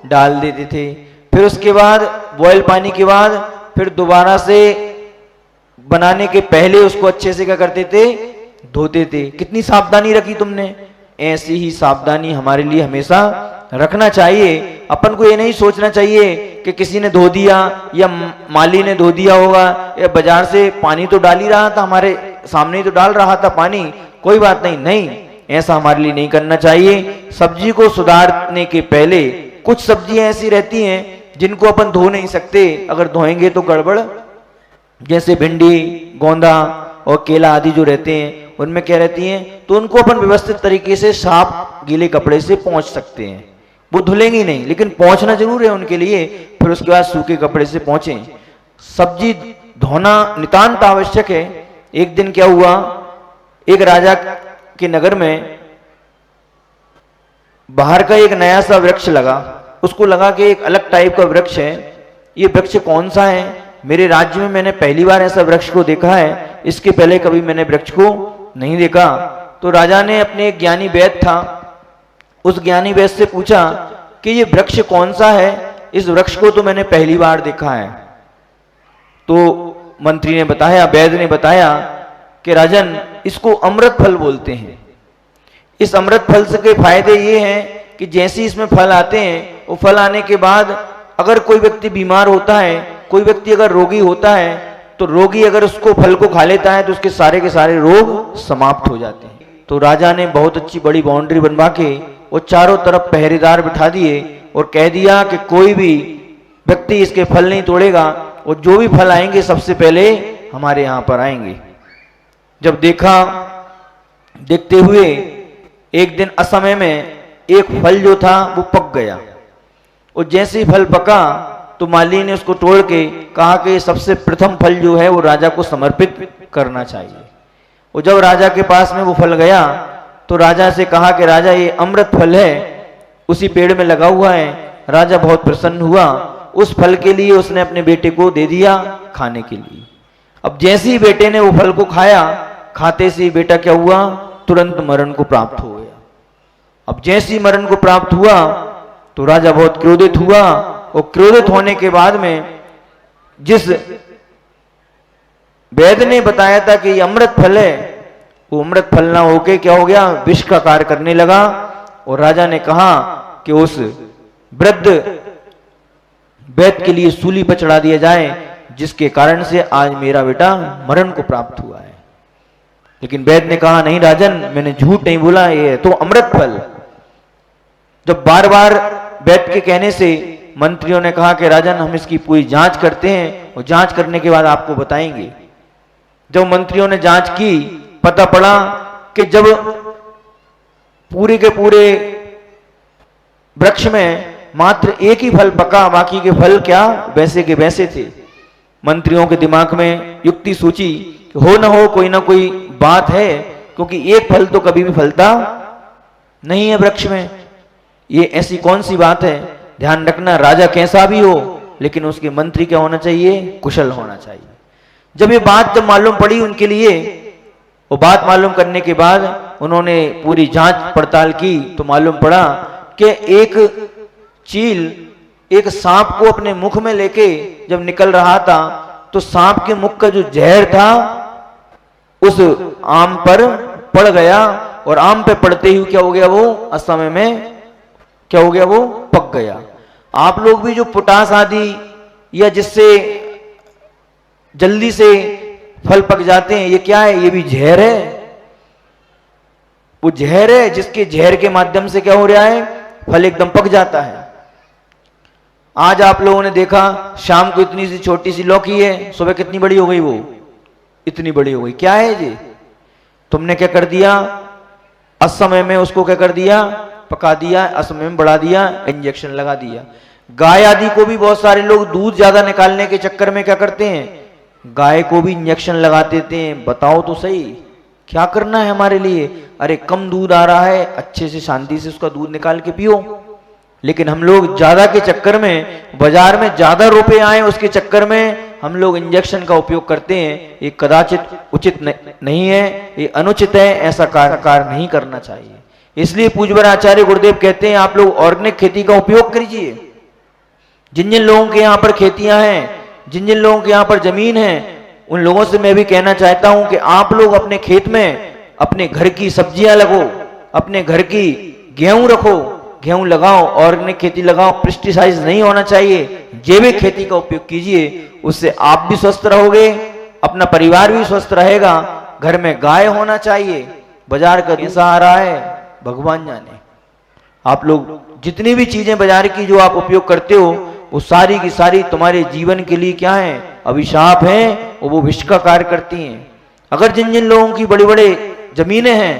डाल देते थे। फिर उसके बाद बॉयल पानी के बाद फिर दोबारा से बनाने के पहले उसको अच्छे से क्या करते थे, धोते थे। कितनी सावधानी रखी तुमने। ऐसी ही सावधानी हमारे लिए हमेशा रखना चाहिए। अपन को ये नहीं सोचना चाहिए कि किसी ने धो दिया या माली ने धो दिया होगा, या बाजार से पानी तो डाल ही रहा था, हमारे सामने ही तो डाल रहा था पानी, कोई बात नहीं। नहीं, ऐसा हमारे लिए नहीं करना चाहिए। सब्जी को सुधारने के पहले कुछ सब्जियां ऐसी रहती हैं जिनको अपन धो नहीं सकते, अगर धोएंगे तो गड़बड़। जैसे भिंडी, गोंदा और केला आदि जो रहते हैं उनमें क्या रहती हैं, तो उनको अपन व्यवस्थित तरीके से साफ गीले कपड़े से पोंछ सकते हैं। वो धुलेंगी नहीं, लेकिन पोंछना जरूर है उनके लिए। फिर उसके बाद सूखे कपड़े से पोंछें। सब्जी धोना नितांत आवश्यक है। एक दिन क्या हुआ, एक राजा के नगर में बाहर का एक नया सा वृक्ष लगा। उसको लगा कि एक अलग टाइप का वृक्ष है, ये वृक्ष कौन सा है, मेरे राज्य में मैंने पहली बार ऐसा वृक्ष को देखा है, इसके पहले कभी मैंने वृक्ष को नहीं देखा। तो राजा ने अपने एक ज्ञानी वैद्य था, उस ज्ञानी वैद्य से पूछा कि ये वृक्ष कौन सा है, इस वृक्ष को तो मैंने पहली बार देखा है। तो मंत्री ने बताया, वैद्य ने बताया कि राजन, इसको अमृत फल बोलते हैं। इस अमृत फल से के फायदे ये हैं कि जैसे इसमें फल आते हैं, वो फल आने के बाद अगर कोई व्यक्ति बीमार होता है, कोई व्यक्ति अगर रोगी होता है, तो रोगी अगर उसको फल को खा लेता है तो उसके सारे रोग समाप्त हो जाते हैं। तो राजा ने बहुत अच्छी बड़ी बाउंड्री बनवा के वो चारों तरफ पहरेदार बिठा दिए और कह दिया कि कोई भी व्यक्ति इसके फल नहीं तोड़ेगा, और जो भी फल आएंगे सबसे पहले हमारे यहाँ पर आएंगे। जब देखा, देखते हुए एक दिन असमय में एक फल जो था वो पक गया, और जैसे ही फल पका तो माली ने उसको तोड़ के कहा कि सबसे प्रथम फल जो है वो राजा को समर्पित करना चाहिए। और जब राजा के पास में वो फल गया तो राजा से कहा कि राजा, ये अमृत फल है, उसी पेड़ में लगा हुआ है। राजा बहुत प्रसन्न हुआ, उस फल के लिए उसने अपने बेटे को दे दिया खाने के लिए। अब जैसे ही बेटे ने वो फल को खाया, खाते से ही बेटा क्या हुआ, तुरंत मरण को प्राप्त हो गया। अब जैसे ही मरण को प्राप्त हुआ तो राजा बहुत क्रोधित हुआ, और क्रोधित होने के बाद में जिस वैद्य ने बताया था कि ये अमृत फल है, वो अमृत फल ना होके क्या हो गया, विष का कार्य करने लगा। और राजा ने कहा कि उस वृद्ध वैद्य के लिए सूली पर चढ़ा दिया जाए, जिसके कारण से आज मेरा बेटा मरण को प्राप्त हुआ है। लेकिन वैद्य ने कहा, नहीं राजन, मैंने झूठ नहीं बोला, ये तो अमृत फल। जब बार बार वैद्य के कहने से मंत्रियों ने कहा कि राजन, हम इसकी पूरी जांच करते हैं और जांच करने के बाद आपको बताएंगे। जब मंत्रियों ने जांच की, पता पड़ा कि जब पूरे के पूरे वृक्ष में मात्र एक ही फल पका, बाकी के फल क्या वैसे के वैसे थे। मंत्रियों के दिमाग में युक्ति सूची कि हो ना हो कोई ना कोई बात है, क्योंकि एक फल तो कभी भी फलता नहीं है वृक्ष में। ये ऐसी कौन सी बात है? ध्यान रखना, राजा कैसा भी हो लेकिन उसके मंत्री क्या होना चाहिए? कुशल होना चाहिए। जब ये बात जब मालूम पड़ी उनके लिए, वो बात मालूम करने के बाद उन्होंने पूरी जांच पड़ताल की तो मालूम पड़ा कि एक चील एक सांप को अपने मुख में लेके जब निकल रहा था तो सांप के मुख का जो जहर था उस आम पर पड़ गया, और आम पे पड़ते ही क्या हो गया? वो असमय में क्या हो गया? वो पक गया। आप लोग भी जो पोटास आदि या जिससे जल्दी से फल पक जाते हैं, ये क्या है? ये भी जहर है। वो जहर है जिसके जहर के माध्यम से क्या हो रहा है? फल एकदम पक जाता है। आज आप लोगों ने देखा शाम को इतनी सी छोटी सी लौकी है, सुबह कितनी बड़ी हो गई? वो इतनी बड़ी हो गई। क्या है ये? तुमने क्या कर दिया? असमय में उसको क्या कर दिया? पका दिया, असमय में बढ़ा दिया, इंजेक्शन लगा दिया। गाय आदि को भी बहुत सारे लोग दूध ज्यादा निकालने के चक्कर में क्या करते हैं? गाय को भी इंजेक्शन लगा देते हैं। बताओ तो सही, क्या करना है हमारे लिए? अरे कम दूध आ रहा है, अच्छे से शांति से उसका दूध निकाल के पियो। लेकिन हम लोग ज्यादा के चक्कर में, बाजार में ज्यादा रुपए आए उसके चक्कर में हम लोग इंजेक्शन का उपयोग करते हैं। ये कदाचित उचित नहीं है, ये अनुचित है, ऐसा कार्य नहीं करना चाहिए। इसलिए पूज्यवर आचार्य गुरुदेव कहते हैं आप लोग ऑर्गेनिक खेती का उपयोग कीजिए। जिन जिन लोगों के यहाँ पर खेतियां हैं, जिन जिन लोगों के यहाँ पर जमीन है, उन लोगों से मैं भी कहना चाहता हूं कि आप लोग अपने खेत में अपने घर की सब्जियां लगो, अपने घर की गेहूं रखो, गेहूं लगाओ, ऑर्गेनिक खेती लगाओ। पेस्टिसाइड नहीं होना चाहिए, जैविक खेती का उपयोग कीजिए। उससे आप भी स्वस्थ रहोगे, अपना परिवार भी स्वस्थ रहेगा। घर में गाय होना चाहिए। बाजार का कैसा आ रहा है भगवान जाने। आप लोग जितनी भी चीजें बाजार की जो आप उपयोग करते हो, वो सारी की सारी तुम्हारे जीवन के लिए क्या है? अभिशाप हैं, और वो विष का कार्य करती हैं। अगर जिन जिन लोगों की बड़ी बड़े जमीनें हैं,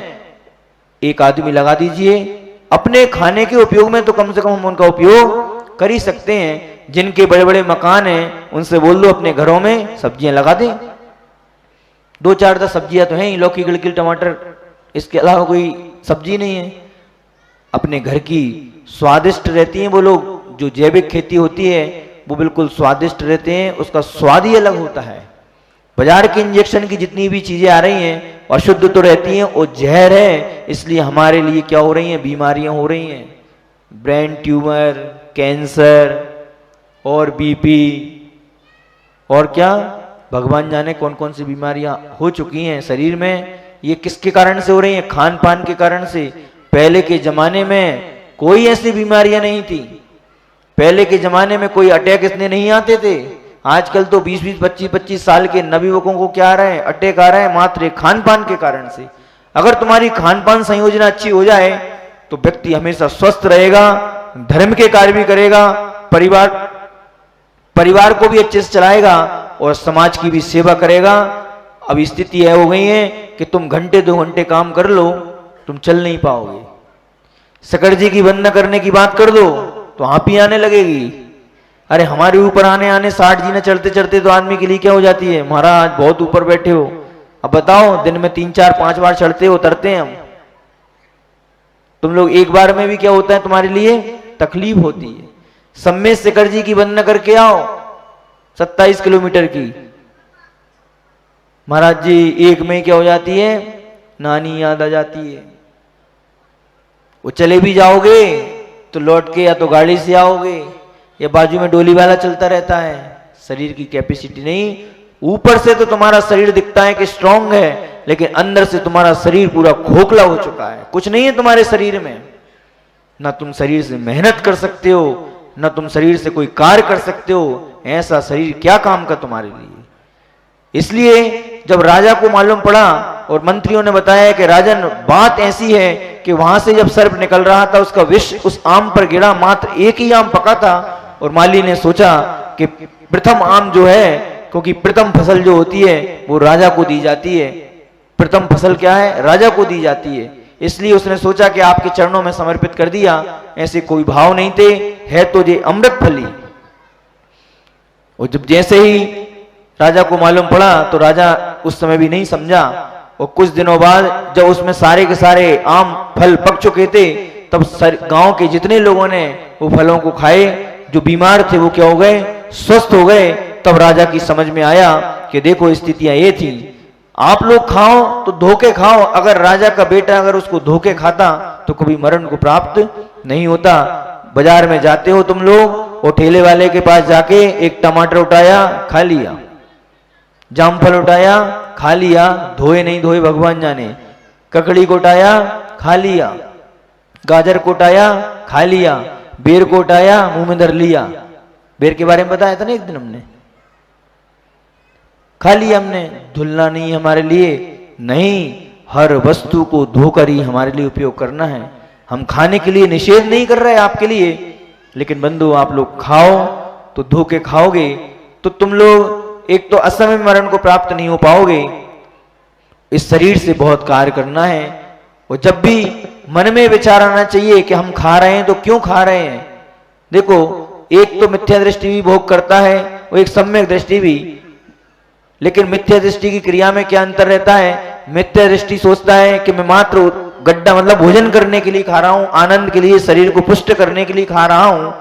एक आदमी लगा दीजिए। अपने खाने के उपयोग में तो कम से कम हम उनका उपयोग कर ही सकते हैं। जिनके बड़े बड़े मकान हैं उनसे बोल दो अपने घरों में सब्जियां लगा दें। 2-4 सब्जियां तो हैं, लौकी, गिलकिल, टमाटर, इसके अलावा कोई सब्जी नहीं है। अपने घर की स्वादिष्ट रहती हैं। वो लोग जो जैविक खेती होती है वो बिल्कुल स्वादिष्ट रहते हैं, उसका स्वाद ही अलग होता है। बाजार के इंजेक्शन की जितनी भी चीजें आ रही हैं अशुद्ध तो रहती हैं, वो जहर है। इसलिए हमारे लिए क्या हो रही हैं? बीमारियां हो रही हैं। ब्रेन ट्यूमर, कैंसर और बीपी और क्या भगवान जाने कौन कौन सी बीमारियां हो चुकी हैं शरीर में। ये किसके कारण से हो रही हैं? खान पान के कारण से। पहले के जमाने में कोई ऐसी बीमारियां नहीं थी। पहले के जमाने में कोई अटैक इसने नहीं आते थे। आजकल तो 20-20, 25-25 साल के नवयुवकों को क्या आ रहा है? अटैक आ रहा है, मात्र खान पान के कारण से। अगर तुम्हारी खान पान संयोजना अच्छी हो जाए तो व्यक्ति हमेशा स्वस्थ रहेगा, धर्म के कार्य भी करेगा, परिवार को भी अच्छे से चलाएगा और समाज की भी सेवा करेगा। अब स्थिति यह हो गई है कि तुम घंटे 2 घंटे काम कर लो, तुम चल नहीं पाओगे। शकर जी की वंदना करने की बात कर दो तो हाँपी आने लगेगी। अरे हमारे ऊपर आने 60 जीने चढ़ते चढ़ते तो आदमी के लिए क्या हो जाती है? महाराज बहुत ऊपर बैठे हो। अब बताओ, दिन में 3-4-5 बार चढ़ते हो, उतरते हैं हम। तुम लोग एक बार में भी क्या होता है तुम्हारे लिए? तकलीफ होती है। सम्मेद शेखर जी की वंदना करके आओ 27 किलोमीटर की। महाराज जी एक में क्या हो जाती है? नानी याद आ जाती है। वो चले भी जाओगे तो लौट के या तो गाड़ी से आओगे या बाजू में डोली वाला चलता रहता है। शरीर की कैपेसिटी नहीं। ऊपर से तो तुम्हारा शरीर दिखता है कि स्ट्रांग है, लेकिन अंदर से तुम्हारा शरीर पूरा खोखला हो चुका है। कुछ नहीं है तुम्हारे शरीर में। ना तुम शरीर से मेहनत कर सकते हो, ना तुम शरीर से कोई कार्य कर सकते हो। ऐसा शरीर क्या काम का तुम्हारे लिए? इसलिए जब राजा को मालूम पड़ा और मंत्रियों ने बताया कि राजन बात ऐसी है कि वहां से जब सर्प निकल रहा था उसका विष उस आम पर गिरा। मात्र एक ही आम पका था और माली ने सोचा कि प्रथम आम जो है, क्योंकि प्रथम फसल जो होती है वो राजा को दी जाती है। प्रथम फसल क्या है? राजा को दी जाती है। इसलिए उसने सोचा कि आपके चरणों में समर्पित कर दिया। ऐसे कोई भाव नहीं थे, है तो ये अमृत फली। और जब जैसे ही राजा को मालूम पड़ा तो राजा उस समय भी नहीं समझा, और कुछ दिनों बाद जब उसमें सारे के सारे आम फल पक चुके थे, तब गांव के जितने लोगों ने वो फलों को खाए, जो बीमार थे वो क्या हो गए, स्वस्थ हो गए। तब राजा की समझ में आया कि देखो स्थितियां ये थी, आप लोग खाओ तो धोखे खाओ, अगर राजा का बेटा अगर उसको धोखे खाता तो कभी मरण को प्राप्त नहीं होता। बाजार में जाते हो तुम लोग, वो ठेले वाले के पास जाके एक टमाटर उठाया खा लिया, जामफल उठाया खा लिया, धोए नहीं धोए भगवान जाने, ककड़ी को उठाया खा लिया, गाजर को उठाया खा लिया, बेर को उठाया मुंह में धर लिया। बेर के बारे में बताया था ना एक दिन हमने, खा लिया हमने। धुलना नहीं हमारे लिए, नहीं, हर वस्तु को धोकर ही हमारे लिए उपयोग करना है। हम खाने के लिए निषेध नहीं कर रहे आपके लिए, लेकिन बंधु आप लोग खाओ तो धो के खाओगे तो तुम लोग एक तो असमय मरण को प्राप्त नहीं हो पाओगे। इस शरीर से बहुत कार्य करना है, और जब भी मन में विचार आना चाहिए कि हम खा रहे हैं तो क्यों खा रहे हैं। देखो, एक तो मिथ्या दृष्टि भी भोग करता है और एक सम्यक दृष्टि भी, लेकिन मिथ्या दृष्टि की क्रिया में क्या अंतर रहता है। मिथ्या दृष्टि सोचता है कि मैं मात्र गड्ढा मतलब भोजन करने के लिए खा रहा हूं, आनंद के लिए, शरीर को पुष्ट करने के लिए खा रहा हूं,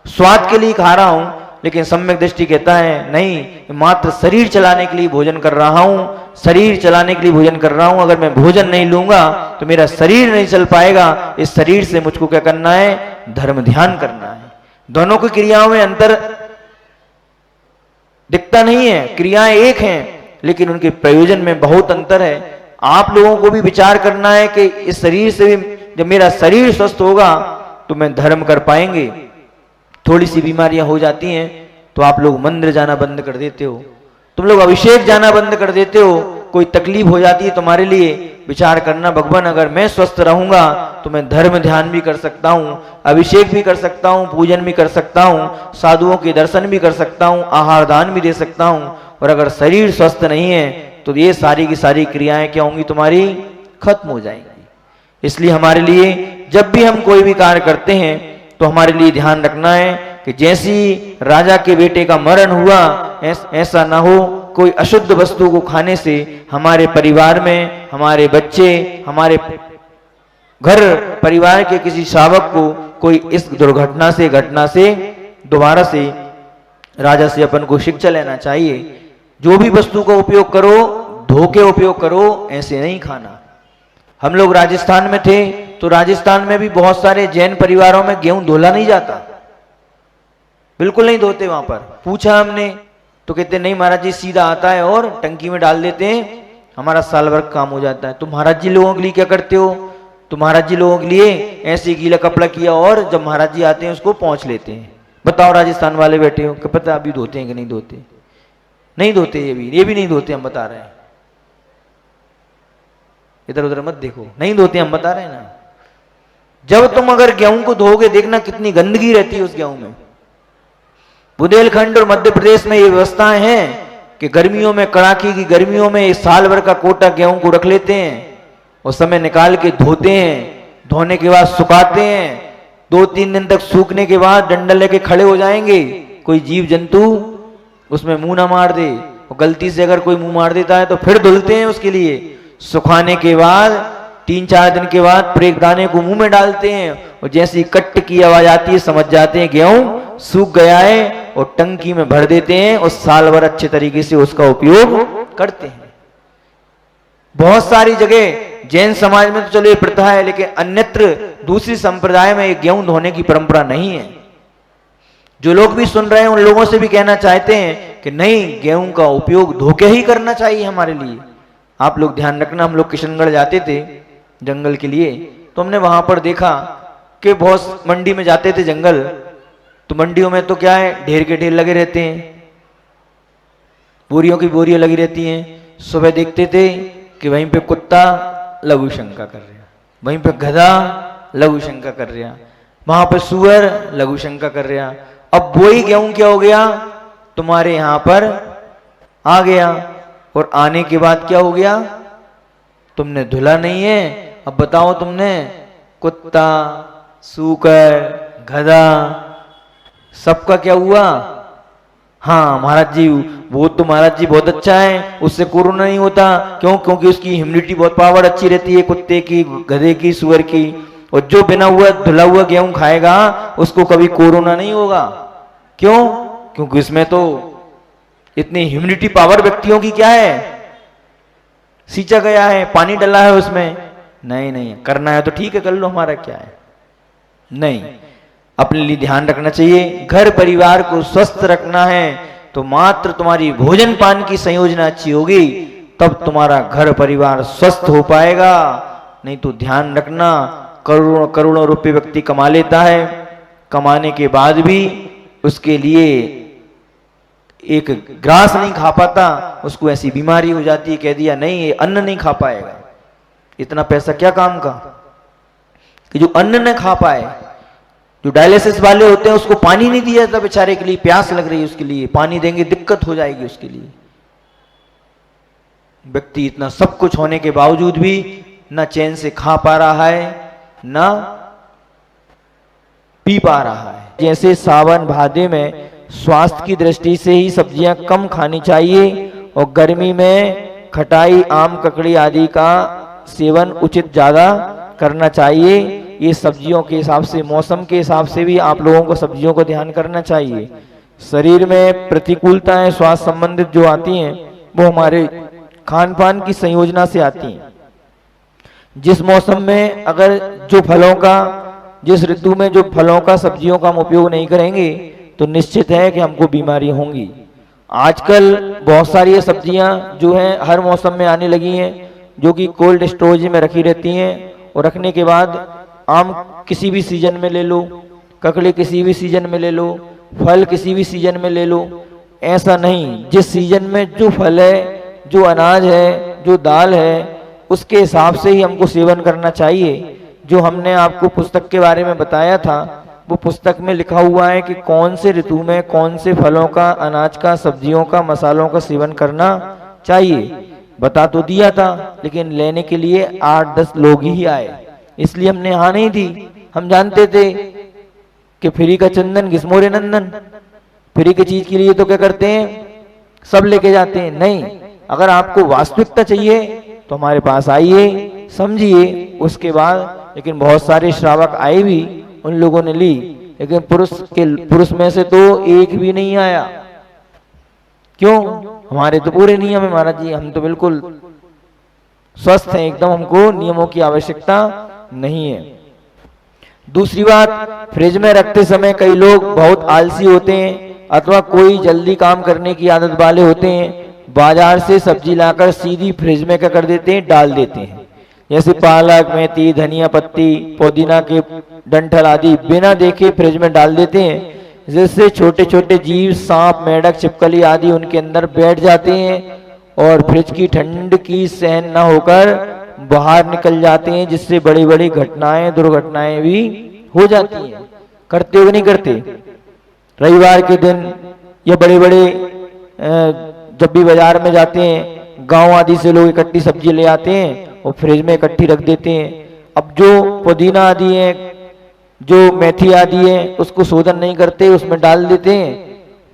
स्वाद के लिए खा रहा हूं। लेकिन सम्यक दृष्टि कहता है नहीं, मात्र शरीर चलाने के लिए भोजन कर रहा हूं, शरीर चलाने के लिए भोजन कर रहा हूं। अगर मैं भोजन नहीं लूंगा तो मेरा शरीर नहीं चल पाएगा। इस शरीर से मुझको क्या करना है, धर्म ध्यान करना है। दोनों की क्रियाओं में अंतर दिखता नहीं है, क्रियाएं एक हैं लेकिन उनके प्रयोजन में बहुत अंतर है। आप लोगों को भी विचार करना है कि इस शरीर से भी, जब मेरा शरीर स्वस्थ होगा तो मैं धर्म कर पाएंगे। थोड़ी सी बीमारियां हो जाती हैं तो आप लोग मंदिर जाना बंद कर देते हो, तुम लोग अभिषेक जाना बंद कर देते हो। कोई तकलीफ हो जाती है तुम्हारे लिए, विचार करना भगवान अगर मैं स्वस्थ रहूंगा तो मैं धर्म ध्यान भी कर सकता हूं, अभिषेक भी कर सकता हूं, पूजन भी कर सकता हूं, साधुओं के दर्शन भी कर सकता हूं, आहार दान भी दे सकता हूं। और अगर शरीर स्वस्थ नहीं है तो ये सारी की सारी क्रियाएं क्या होंगी, तुम्हारी खत्म हो जाएंगी। इसलिए हमारे लिए जब भी हम कोई भी कार्य करते हैं तो हमारे लिए ध्यान रखना है कि जैसी राजा के बेटे का मरण हुआ ऐसा ना हो कोई अशुद्ध वस्तु को खाने से हमारे परिवार में, हमारे बच्चे, हमारे घर परिवार के किसी शावक को कोई इस दुर्घटना से, घटना से दोबारा से राजा से अपन को शिक्षा लेना चाहिए। जो भी वस्तु का उपयोग करो धो के उपयोग करो, ऐसे नहीं खाना। हम लोग राजस्थान में थे तो राजस्थान में भी बहुत सारे जैन परिवारों में गेहूं धोला नहीं जाता, बिल्कुल नहीं धोते। वहां पर पूछा हमने तो कहते नहीं महाराज जी, सीधा आता है और टंकी में डाल देते हैं, हमारा साल भर काम हो जाता है। तो महाराज जी लोगों के लिए क्या करते हो, तो महाराज जी लोगों के लिए ऐसे गीला कपड़ा किया और जब महाराज जी आते हैं उसको पहुंच लेते हैं। बताओ राजस्थान वाले बैठे हो कि पता अभी धोते हैं कि नहीं धोते, नहीं धोते, ये भी नहीं धोते, हम बता रहे हैं। इधर उधर मत देखो, नहीं धोते, हम बता रहे हैं ना। जब तुम अगर गेहूं को धोगे देखना कितनी गंदगी रहती है उस गेहूं में। बुंदेलखंड और मध्य प्रदेश में ये व्यवस्थाएं हैं कि गर्मियों में, कड़ाके की गर्मियों में, साल भर का कोटा गेहूं को रख लेते हैं और समय निकाल के धोते हैं। धोने के बाद सुखाते हैं, 2-3 दिन तक सूखने के बाद डंडा लेके खड़े हो जाएंगे, कोई जीव जंतु उसमें मुंह ना मार दे। और गलती से अगर कोई मुंह मार देता है तो फिर धुलते हैं उसके लिए। सुखाने के बाद 3-4 दिन के बाद प्रेक दाने को मुंह में डालते हैं और जैसी कट की आवाज आती है समझ जाते हैं गेहूं सूख गया है और टंकी में भर देते हैं और साल भर अच्छे तरीके से उसका उपयोग करते हैं। बहुत सारी जगह जैन समाज में तो चलो ये प्रथा है, लेकिन अन्यत्र दूसरी संप्रदाय में गेहूं धोने की परंपरा नहीं है। जो लोग भी सुन रहे हैं उन लोगों से भी कहना चाहते हैं कि नहीं, गेहूं का उपयोग धो के ही करना चाहिए हमारे लिए। आप लोग ध्यान रखना, हम लोग किशनगढ़ जाते थे जंगल के लिए तो हमने वहां पर देखा कि बहुत मंडी में जाते थे जंगल, तो मंडियों में तो क्या है, ढेर के ढेर लगे रहते हैं, बोरियों की बोरियां लगी रहती हैं। सुबह देखते थे कि वहीं पे कुत्ता लघु शंका कर रहा, वहीं पे गधा लघु शंका कर रहा, वहां पे सुअर लघु शंका कर रहा। अब वही गेहूं क्या हो गया, तुम्हारे यहां पर आ गया और आने के बाद क्या हो गया, तुमने धुला नहीं है। अब बताओ तुमने कुत्ता, सूकर, गधा, सबका क्या हुआ, हाँ महाराज जी वो तो महाराज जी बहुत अच्छा है, उससे कोरोना नहीं होता। क्यों? क्योंकि उसकी इम्यूनिटी बहुत पावर अच्छी रहती है, कुत्ते की, गधे की, सुअर की। और जो बिना हुआ धुला हुआ गेहूं खाएगा उसको कभी कोरोना नहीं होगा। क्यों? क्योंकि इसमें तो इतनी इम्यूनिटी पावर व्यक्तियों की क्या है, सींचा गया है, पानी डला है उसमें। नहीं नहीं, करना है तो ठीक है कर लो, हमारा क्या है। नहीं, अपने लिए ध्यान रखना चाहिए। घर परिवार को स्वस्थ रखना है तो मात्र तुम्हारी भोजन पान की संयोजना अच्छी होगी, तब तुम्हारा घर परिवार स्वस्थ हो पाएगा। नहीं तो ध्यान रखना, करोड़ों करोड़ों रुपए व्यक्ति कमा लेता है, कमाने के बाद भी उसके लिए एक ग्रास नहीं खा पाता, उसको ऐसी बीमारी हो जाती है, कह दिया नहीं ये अन्न नहीं खा पाएगा। इतना पैसा क्या काम का कि जो अन्न न खा पाए। जो डायलिसिस वाले होते हैं उसको पानी नहीं दिया जाता बेचारे के लिए, प्यास लग रही है उसके लिए, पानी देंगे दिक्कत हो जाएगी उसके लिए। व्यक्ति इतना सब कुछ होने के बावजूद भी ना चैन से खा पा रहा है ना पी पा रहा है। जैसे सावन भादे में स्वास्थ्य की दृष्टि से ही सब्जियां कम खानी चाहिए और गर्मी में खटाई, आम, ककड़ी आदि का सेवन उचित ज्यादा करना चाहिए। ये सब्जियों के हिसाब से, मौसम के हिसाब से भी आप लोगों को सब्जियों को ध्यान करना चाहिए। शरीर में प्रतिकूलताएं स्वास्थ्य संबंधित जो आती हैं वो हमारे खान पान की संयोजना से आती हैं। जिस मौसम में अगर जो फलों का, जिस ऋतु में जो फलों का, सब्जियों का हम उपयोग नहीं करेंगे तो निश्चित है कि हमको बीमारी होंगी। आजकल बहुत सारी ये सब्जियां जो हैं हर मौसम में आने लगी हैं, जो कि कोल्ड स्टोरेज में रखी रहती हैं और रखने के बाद आम किसी भी सीजन में ले लो, ककड़ी किसी भी सीजन में ले लो, फल किसी भी सीजन में ले लो। ऐसा नहीं, जिस सीजन में जो फल है, जो अनाज है, जो दाल है, उसके हिसाब से ही हमको सेवन करना चाहिए। जो हमने आपको पुस्तक के बारे में बताया था वो पुस्तक में लिखा हुआ है कि कौन से ऋतु में कौन से फलों का, अनाज का, सब्जियों का, मसालों का सेवन करना चाहिए। बता तो दिया था लेकिन लेने के लिए 8-10 लोग ही आए, इसलिए हमने हाँ नहीं दी। हम जानते थे कि फ्री का चंदन घिसमोरे नंदन, फ्री की चीज के लिए तो क्या करते हैं, सब लेके जाते हैं। नहीं, अगर आपको वास्तविकता चाहिए तो हमारे पास आइए, समझिए उसके बाद। लेकिन बहुत सारे श्रावक आए भी, उन लोगों ने ली, लेकिन पुरुष में से तो एक भी नहीं आया। क्यों? हमारे तो पूरे नियम है महाराज जी, हम तो बिल्कुल स्वस्थ हैं एकदम, हमको नियमों की आवश्यकता नहीं है। दूसरी बात, फ्रिज में रखते समय कई लोग बहुत आलसी होते हैं अथवा कोई जल्दी काम करने की आदत वाले होते हैं, बाजार से सब्जी लाकर सीधी फ्रिज में क्या कर देते हैं, डाल देते हैं। जैसे पालक, मेथी, धनिया पत्ती, पुदीना के डंठल आदि बिना देखे फ्रिज में डाल देते हैं, जिससे छोटे छोटे जीव, सांप, मेढक, छिपकली आदि उनके अंदर बैठ जाते हैं और फ्रिज की ठंड की सहन न होकर बाहर निकल जाते हैं, जिससे बड़ी बड़ी घटनाएं, दुर्घटनाएं भी हो जाती हैं। करते हो नहीं करते? रविवार के दिन या बड़े बड़े जब भी बाजार में जाते हैं, गांव आदि से लोग इकट्ठी सब्जी ले आते हैं और फ्रिज में इकट्ठी रख देते हैं। अब जो पुदीना आदि है, जो मेथी आदि है, उसको शोधन नहीं करते, उसमें डाल देते हैं।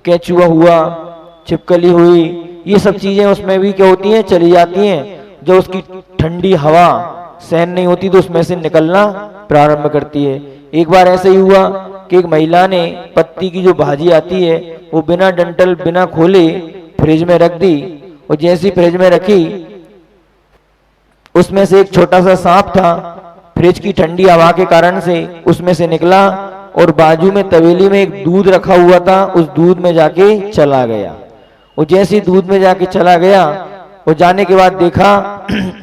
केचुआ हुआ, छिपकली हुई, ये सब चीजें उसमें भी क्या होती हैं, चली जाती हैं। जब उसकी ठंडी हवा सहन नहीं होती तो उसमें से निकलना प्रारंभ करती है। एक बार ऐसा ही हुआ कि एक महिला ने पत्ती की जो भाजी आती है वो बिना डंठल, बिना खोले फ्रिज में रख दी, और जैसी फ्रिज में रखी उसमें से एक छोटा सा सांप था, फ्रिज की ठंडी हवा के कारण से उसमें से निकला और बाजू में तवेली में एक दूध रखा हुआ था, उस दूध में जाके चला गया। और जैसे दूध में जाके चला गया और जाने के बाद देखा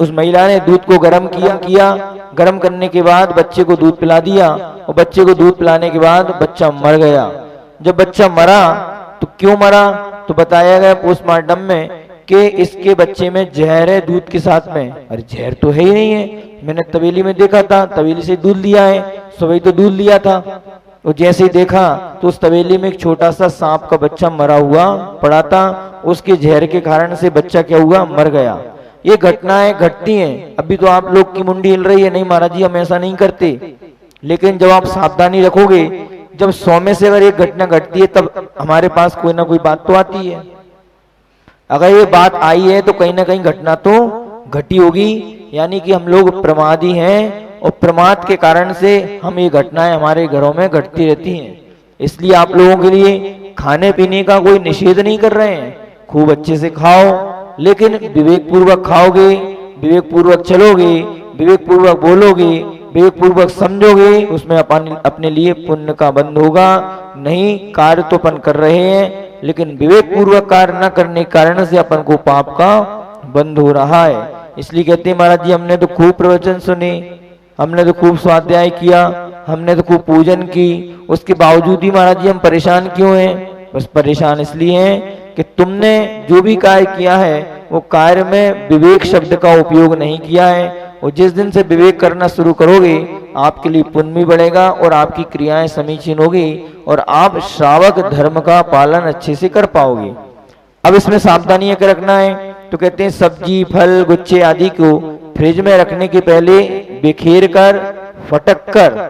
उस महिला ने दूध को गर्म किया, गर्म करने के बाद बच्चे को दूध पिला दिया, और बच्चे को दूध पिलाने के बाद बच्चा मर गया। जब बच्चा मरा तो क्यों मरा, तो बताया गया पोस्टमार्टम में कि इसके बच्चे में जहर है दूध के साथ में। अरे जहर तो है ही नहीं है, मैंने तवेली में देखा था, तवेली से दूध लिया है, सुबह तो दूध लिया था। और जैसे ही देखा तो उस तवेली में एक छोटा सा सांप का बच्चा मरा हुआ पड़ा था, उसके जहर के कारण से बच्चा क्या हुआ, मर गया। ये घटनाएं घटती हैं। अभी तो आप लोग की मुंडी हिल रही है, नहीं महाराज जी हम ऐसा नहीं करते, लेकिन जब आप सावधानी रखोगे, जब 100 में से अगर एक घटना घटती है तब हमारे पास कोई ना कोई बात तो आती है। अगर ये बात आई है तो कहीं ना कहीं घटना तो घटी होगी, यानी कि हम लोग प्रमादी हैं और प्रमाद के कारण से हम ये घटनाएं हमारे घरों में घटती रहती हैं। इसलिए आप लोगों के लिए खाने पीने का कोई निषेध नहीं कर रहे हैं, खूब अच्छे से खाओ, लेकिन विवेक पूर्वक खाओगे, विवेक पूर्वक चलोगे, विवेक पूर्वक बोलोगे, विवेक पूर्वक समझोगे, उसमें अपने लिए पुण्य का बंध होगा। नहीं, कार्य तो अपन कर रहे हैं लेकिन विवेक पूर्वक कार्य न करने के कारण से अपन को पाप का बंध हो रहा है। इसलिए कहते हैं महाराज जी हमने तो खूब प्रवचन सुने, हमने तो खूब स्वाध्याय किया, हमने तो खूब पूजन की, उसके बावजूद ही महाराज जी हम परेशान क्यों हैं? बस परेशान इसलिए हैं कि तुमने जो भी कार्य किया है वो कार्य में विवेक शब्द का उपयोग नहीं किया है। और जिस दिन से विवेक करना शुरू करोगे आपके लिए पुण्य भी बढ़ेगा और आपकी क्रियाएं समीचीन होगी और आप श्रावक धर्म का पालन अच्छे से कर पाओगे। अब इसमें सावधानियां क्या रखना है? तो कहते हैं सब्जी फल गुच्छे आदि को फ्रिज में रखने के पहले बिखेर कर फटक कर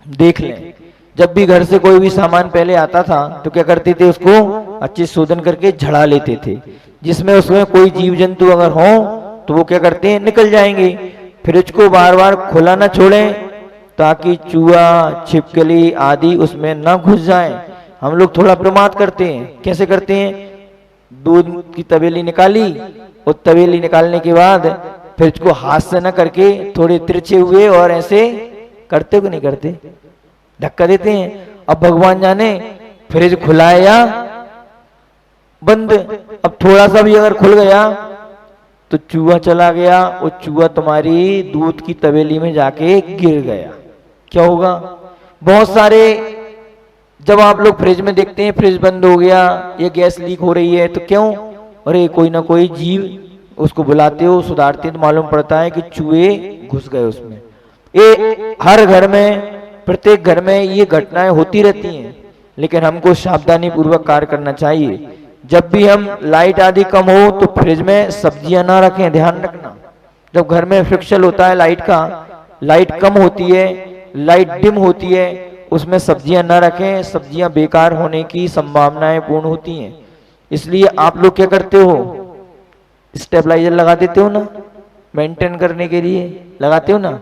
देख लें। जब भी घर से कोई भी सामान पहले आता था तो क्या करते थे, उसको अच्छे शोधन करके झड़ा लेते थे, जिसमें उसमें कोई जीव जंतु अगर हो तो वो क्या करते हैं, निकल जाएंगे। फ्रिज को बार बार खुला ना छोड़ें ताकि चूहा छिपकली आदि उसमें ना घुस जाएं। हम लोग थोड़ा प्रमाद करते हैं। कैसे करते हैं? दूध की तवेली निकाली और तवेली निकालने के बाद फ्रिज को हाथ से न करके थोड़े तिरछे हुए और ऐसे करते हो कि नहीं करते, धक्का देते हैं। अब भगवान जाने फ्रिज खुला है या बंद। अब थोड़ा सा भी अगर खुल गया तो चूहा चला गया और चूहा तुम्हारी दूध की तवेली में जाके गिर गया, क्या होगा? बहुत सारे जब आप लोग फ्रिज में देखते हैं फ्रिज बंद हो गया, ये गैस लीक हो रही है, तो क्यों? अरे कोई ना कोई जीव उसको बुलाते हो, सुधारते हैं तो मालूम पड़ता है कि चूहे घुस गए उसमें। ये हर घर में, प्रत्येक घर में ये घटनाएं होती रहती हैं, लेकिन हमको सावधानी पूर्वक कार्य करना चाहिए। जब भी हम लाइट आदि कम हो तो फ्रिज में सब्जियां ना रखें, ध्यान रखना। जब घर में फ्रिक्शन होता है लाइट का, लाइट कम होती है, लाइट डिम होती है, उसमें सब्जियां ना रखें, सब्जियां बेकार होने की संभावनाएं पूर्ण होती हैं। इसलिए आप लोग क्या करते हो, स्टेबलाइजर लगा देते हो ना, मेंटेन करने के लिए लगाते हो ना।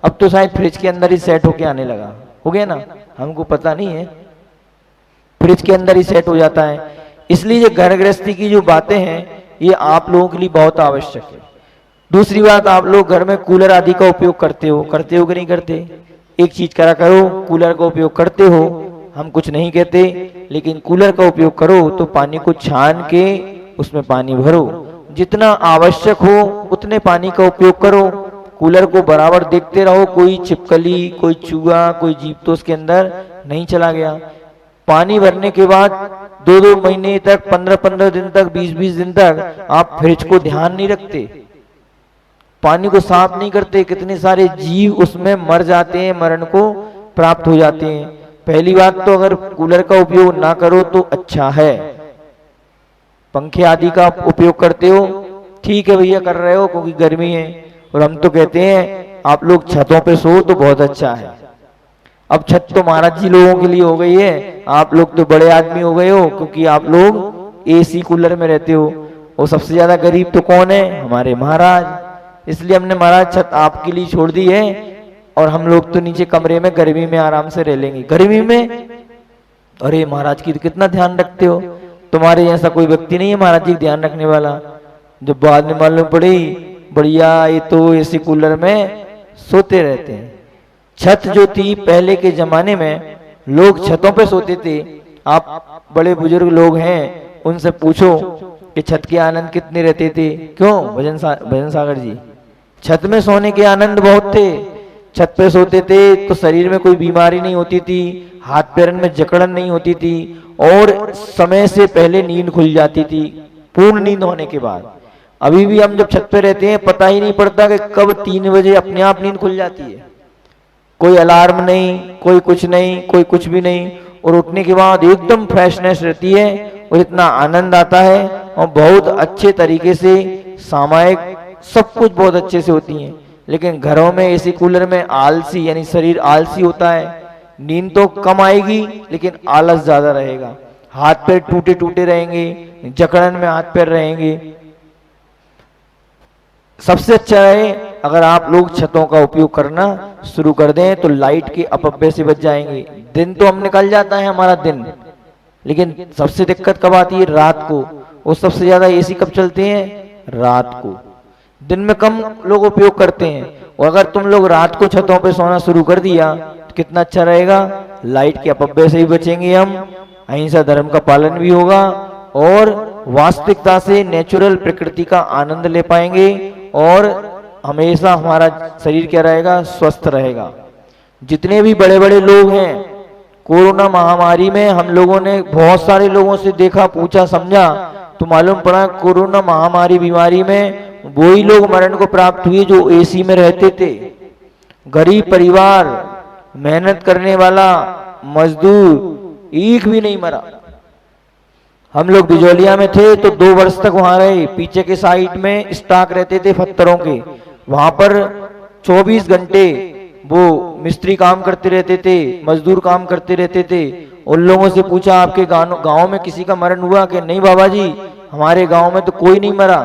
अब तो शायद फ्रिज के अंदर ही सेट होके आने लगा, हो गया ना, हमको पता नहीं है, फ्रिज के अंदर ही सेट हो जाता है। इसलिए ये घर गृहस्थी की जो बातें हैं ये आप लोगों के लिए बहुत आवश्यक है। दूसरी बात, आप लोग घर में कूलर आदि का उपयोग करते हो कि नहीं करते? एक चीज करा करो, कूलर का उपयोग करते हो, हम कुछ नहीं कहते, लेकिन कूलर का उपयोग करो तो पानी को छान के उसमें पानी भरो, जितना आवश्यक हो उतने पानी का उपयोग करो। कूलर को बराबर देखते रहो, कोई छिपकली, कोई चूहा, कोई जीव तो उसके अंदर नहीं चला गया। पानी भरने के बाद 2-2 महीने तक, 15-15 दिन तक, 20-20 दिन तक आप फ्रिज को ध्यान नहीं रखते, पानी को साफ नहीं करते, कितने सारे जीव उसमें मर जाते हैं, मरण को प्राप्त हो जाते हैं। पहली बात तो अगर कूलर का उपयोग ना करो तो अच्छा है। पंखे आदि का उपयोग करते हो, ठीक है भैया कर रहे हो क्योंकि गर्मी है, और हम तो कहते हैं आप लोग छतों पे सो तो बहुत अच्छा है। अब छत तो महाराज जी लोगों के लिए हो गई है, आप लोग तो बड़े आदमी हो गए हो क्योंकि आप लोग एसी कूलर में रहते हो। और सबसे ज्यादा गरीब तो कौन है? हमारे महाराज। इसलिए हमने महाराज छत आपके लिए छोड़ दी है और हम लोग तो नीचे कमरे में गर्मी में आराम से रह लेंगे। गर्मी में अरे महाराज की तो कितना ध्यान रखते हो, तुम्हारे जैसा कोई व्यक्ति नहीं है महाराज जी ध्यान रखने वाला। जब बाद में मालूम पड़ी बढ़िया ये तो एसी कूलर में सोते रहते हैं। छत जो थी पहले के जमाने में लोग छतों पे सोते थे। आप बड़े बुजुर्ग लोग हैं उनसे पूछो कि छत के आनंद कितने रहते थे। क्यों भजन सागर जी? छत में सोने के आनंद बहुत थे। छत पे सोते थे तो शरीर में कोई बीमारी नहीं होती थी, हाथ पैरन में जकड़न नहीं होती थी और समय से पहले नींद खुल जाती थी, पूर्ण नींद होने के बाद। अभी भी हम जब छत पे रहते हैं पता ही नहीं पड़ता कि कब 3 बजे अपने आप नींद खुल जाती है। कोई अलार्म नहीं, कोई कुछ नहीं, कोई कुछ भी नहीं, और उठने के बाद एकदम फ्रेशनेस रहती है और इतना आनंद आता है और बहुत अच्छे तरीके से सामायिक सब कुछ बहुत अच्छे से होती हैं। लेकिन घरों में एसी कूलर में आलसी यानी शरीर आलसी होता है, नींद तो कम आएगी लेकिन आलस ज्यादा रहेगा, हाथ पैर टूटे टूटे रहेंगे, जकड़न में हाथ पैर रहेंगे। सबसे अच्छा है अगर आप लोग छतों का उपयोग करना शुरू कर दें तो लाइट के अपव्यय से बच जाएंगे। दिन तो हम निकल जाता है हमारा दिन, लेकिन सबसे दिक्कत कब आती है? रात को। और सबसे ज्यादा एसी कब चलते हैं? रात को। दिन में कम लोग उपयोग करते हैं, और अगर तुम लोग रात को छतों पे सोना शुरू कर दिया तो कितना अच्छा रहेगा। लाइट के अपव्यय से भी बचेंगे हम, अहिंसा धर्म का पालन भी होगा, और वास्तविकता से नेचुरल प्रकृति का आनंद ले पाएंगे, और हमेशा हमारा शरीर क्या रहेगा? स्वस्थ रहेगा। जितने भी बड़े बड़े लोग हैं, कोरोना महामारी में हम लोगों ने बहुत सारे लोगों से देखा, पूछा, समझा तो मालूम पड़ा कोरोना महामारी बीमारी में वही लोग मरण को प्राप्त हुए जो एसी में रहते थे। गरीब परिवार, मेहनत करने वाला मजदूर एक भी नहीं मरा। हम लोग बिजौलिया में थे तो 2 वर्ष तक वहां रहे। पीछे के साइड में स्टॉक रहते थे पत्थरों के, वहां पर 24 घंटे वो मिस्त्री काम करते रहते थे, मजदूर काम करते रहते थे। उन लोगों से पूछा आपके गांव में किसी का मरण हुआ? कि नहीं बाबा जी, हमारे गांव में तो कोई नहीं मरा।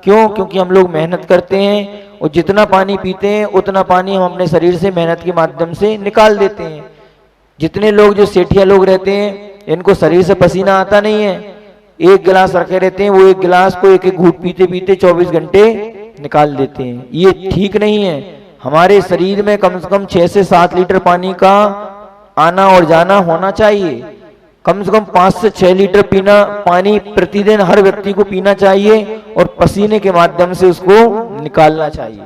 क्यों? क्योंकि हम लोग मेहनत करते हैं, और जितना पानी पीते हैं उतना पानी हम अपने शरीर से मेहनत के माध्यम से निकाल देते हैं। जितने लोग जो सेठिया लोग रहते हैं, इनको शरीर से पसीना आता नहीं है, एक गिलास रखे रहते हैं, वो एक गिलास को एक एक घूंट पीते पीते 24 घंटे निकाल देते हैं। ये ठीक नहीं है। हमारे शरीर में कम से कम 6 से 7 लीटर पानी का आना और जाना होना चाहिए। कम से कम 5 से 6 लीटर पानी प्रतिदिन हर व्यक्ति को पीना चाहिए, और पसीने के माध्यम से उसको निकालना चाहिए।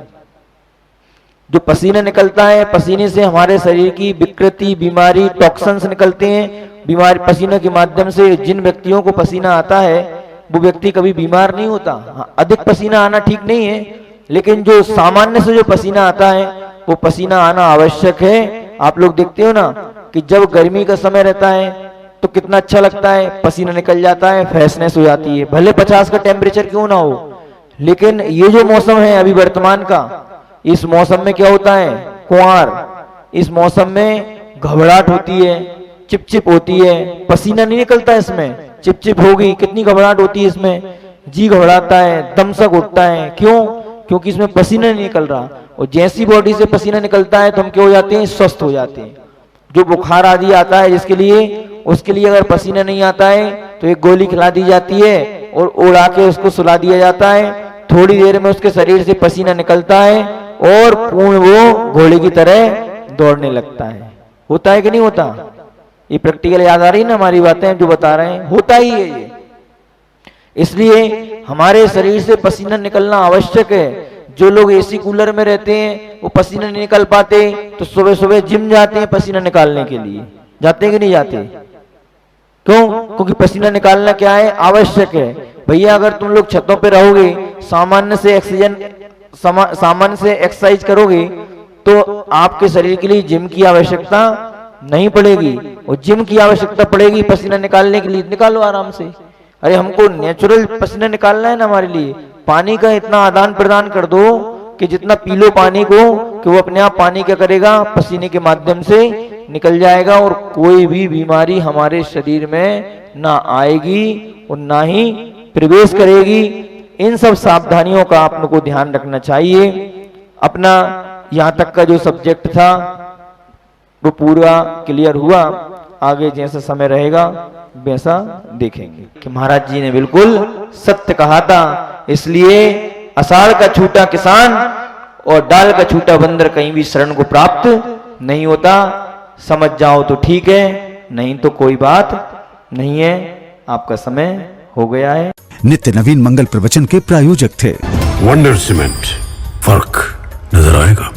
जो पसीना निकलता है, पसीने से हमारे शरीर की विकृति, बीमारी, टॉक्सिन्स निकलते हैं। बीमारी पसीने के माध्यम से जिन व्यक्तियों को पसीना आता है वो व्यक्ति कभी बीमार नहीं होता। हाँ, अधिक पसीना आना ठीक नहीं है, लेकिन जो सामान्य से जो पसीना आता है वो पसीना आना आवश्यक है। आप लोग देखते हो ना कि जब गर्मी का समय रहता है तो कितना अच्छा लगता है, पसीना निकल जाता है, फ्रेशनेस हो जाती है, भले 50 का टेम्परेचर क्यों ना हो। लेकिन ये जो मौसम है अभी वर्तमान का, इस मौसम में क्या होता है? कुंवार। इस मौसम में घबराहट होती है, चिपचिप होती है, पसीना नहीं निकलता इसमें, चिपचिप होगी, कितनी घबराहट होती है इसमें, जी घबराता है, दमसक उठता है। क्यों? क्योंकि इसमें पसीना नहीं निकल रहा। और जैसी बॉडी से पसीना निकलता है तो हम क्या हो जाते हैं? स्वस्थ हो जाते हैं। जो बुखार आदि आता है जिसके लिए, उसके लिए अगर पसीना नहीं आता है तो एक गोली खिला दी जाती है और उड़ा के उसको सुला दिया जाता है। थोड़ी देर में उसके शरीर से पसीना निकलता है और पूर्ण वो घोड़े की तरह दौड़ने लगता है। होता है कि नहीं होता? ये प्रैक्टिकल याद आ रही है ना हमारी बातें जो बता रहे हैं, होता ही है ये। इसलिए हमारे शरीर से पसीना निकलना आवश्यक है। जो लोग एसी कूलर में रहते हैं वो पसीना नहीं निकल पाते तो सुबह सुबह जिम जाते हैं पसीना निकालने के लिए। जाते हैं कि नहीं जाते? क्यों? क्योंकि पसीना निकालना क्या है? आवश्यक है। भैया अगर तुम लोग छतों पे रहोगे, सामान्य से एक्सरसाइज करोगे तो आपके शरीर के लिए जिम की आवश्यकता नहीं पड़ेगी, और जिम की आवश्यकता पड़ेगी पसीना निकालने के लिए। निकालो आराम से। अरे हमको नेचुरल पसीना निकालना है ना, हमारे लिए पानी का इतना आदान प्रदान कर दो कि जितना पी लो पानी को कि वो अपने आप पानी क्या करेगा? पसीने के माध्यम से निकल जाएगा, और कोई भी बीमारी हमारे शरीर में ना आएगी और ना ही प्रवेश करेगी। इन सब सावधानियों का आप लोगों को ध्यान रखना चाहिए। अपना यहाँ तक का जो सब्जेक्ट था वो पूरा क्लियर हुआ। आगे जैसा समय रहेगा वैसा देखेंगे। कि महाराज जी ने बिल्कुल सत्य कहा था, इसलिए आषाढ़ का छूटा किसान और डाल का छूटा बंदर कहीं भी शरण को प्राप्त नहीं होता। समझ जाओ तो ठीक है, नहीं तो कोई बात नहीं है। आपका समय हो गया है। नित्य नवीन मंगल प्रवचन के प्रायोजक थे वंडर सीमेंट। फर्क नजर आएगा।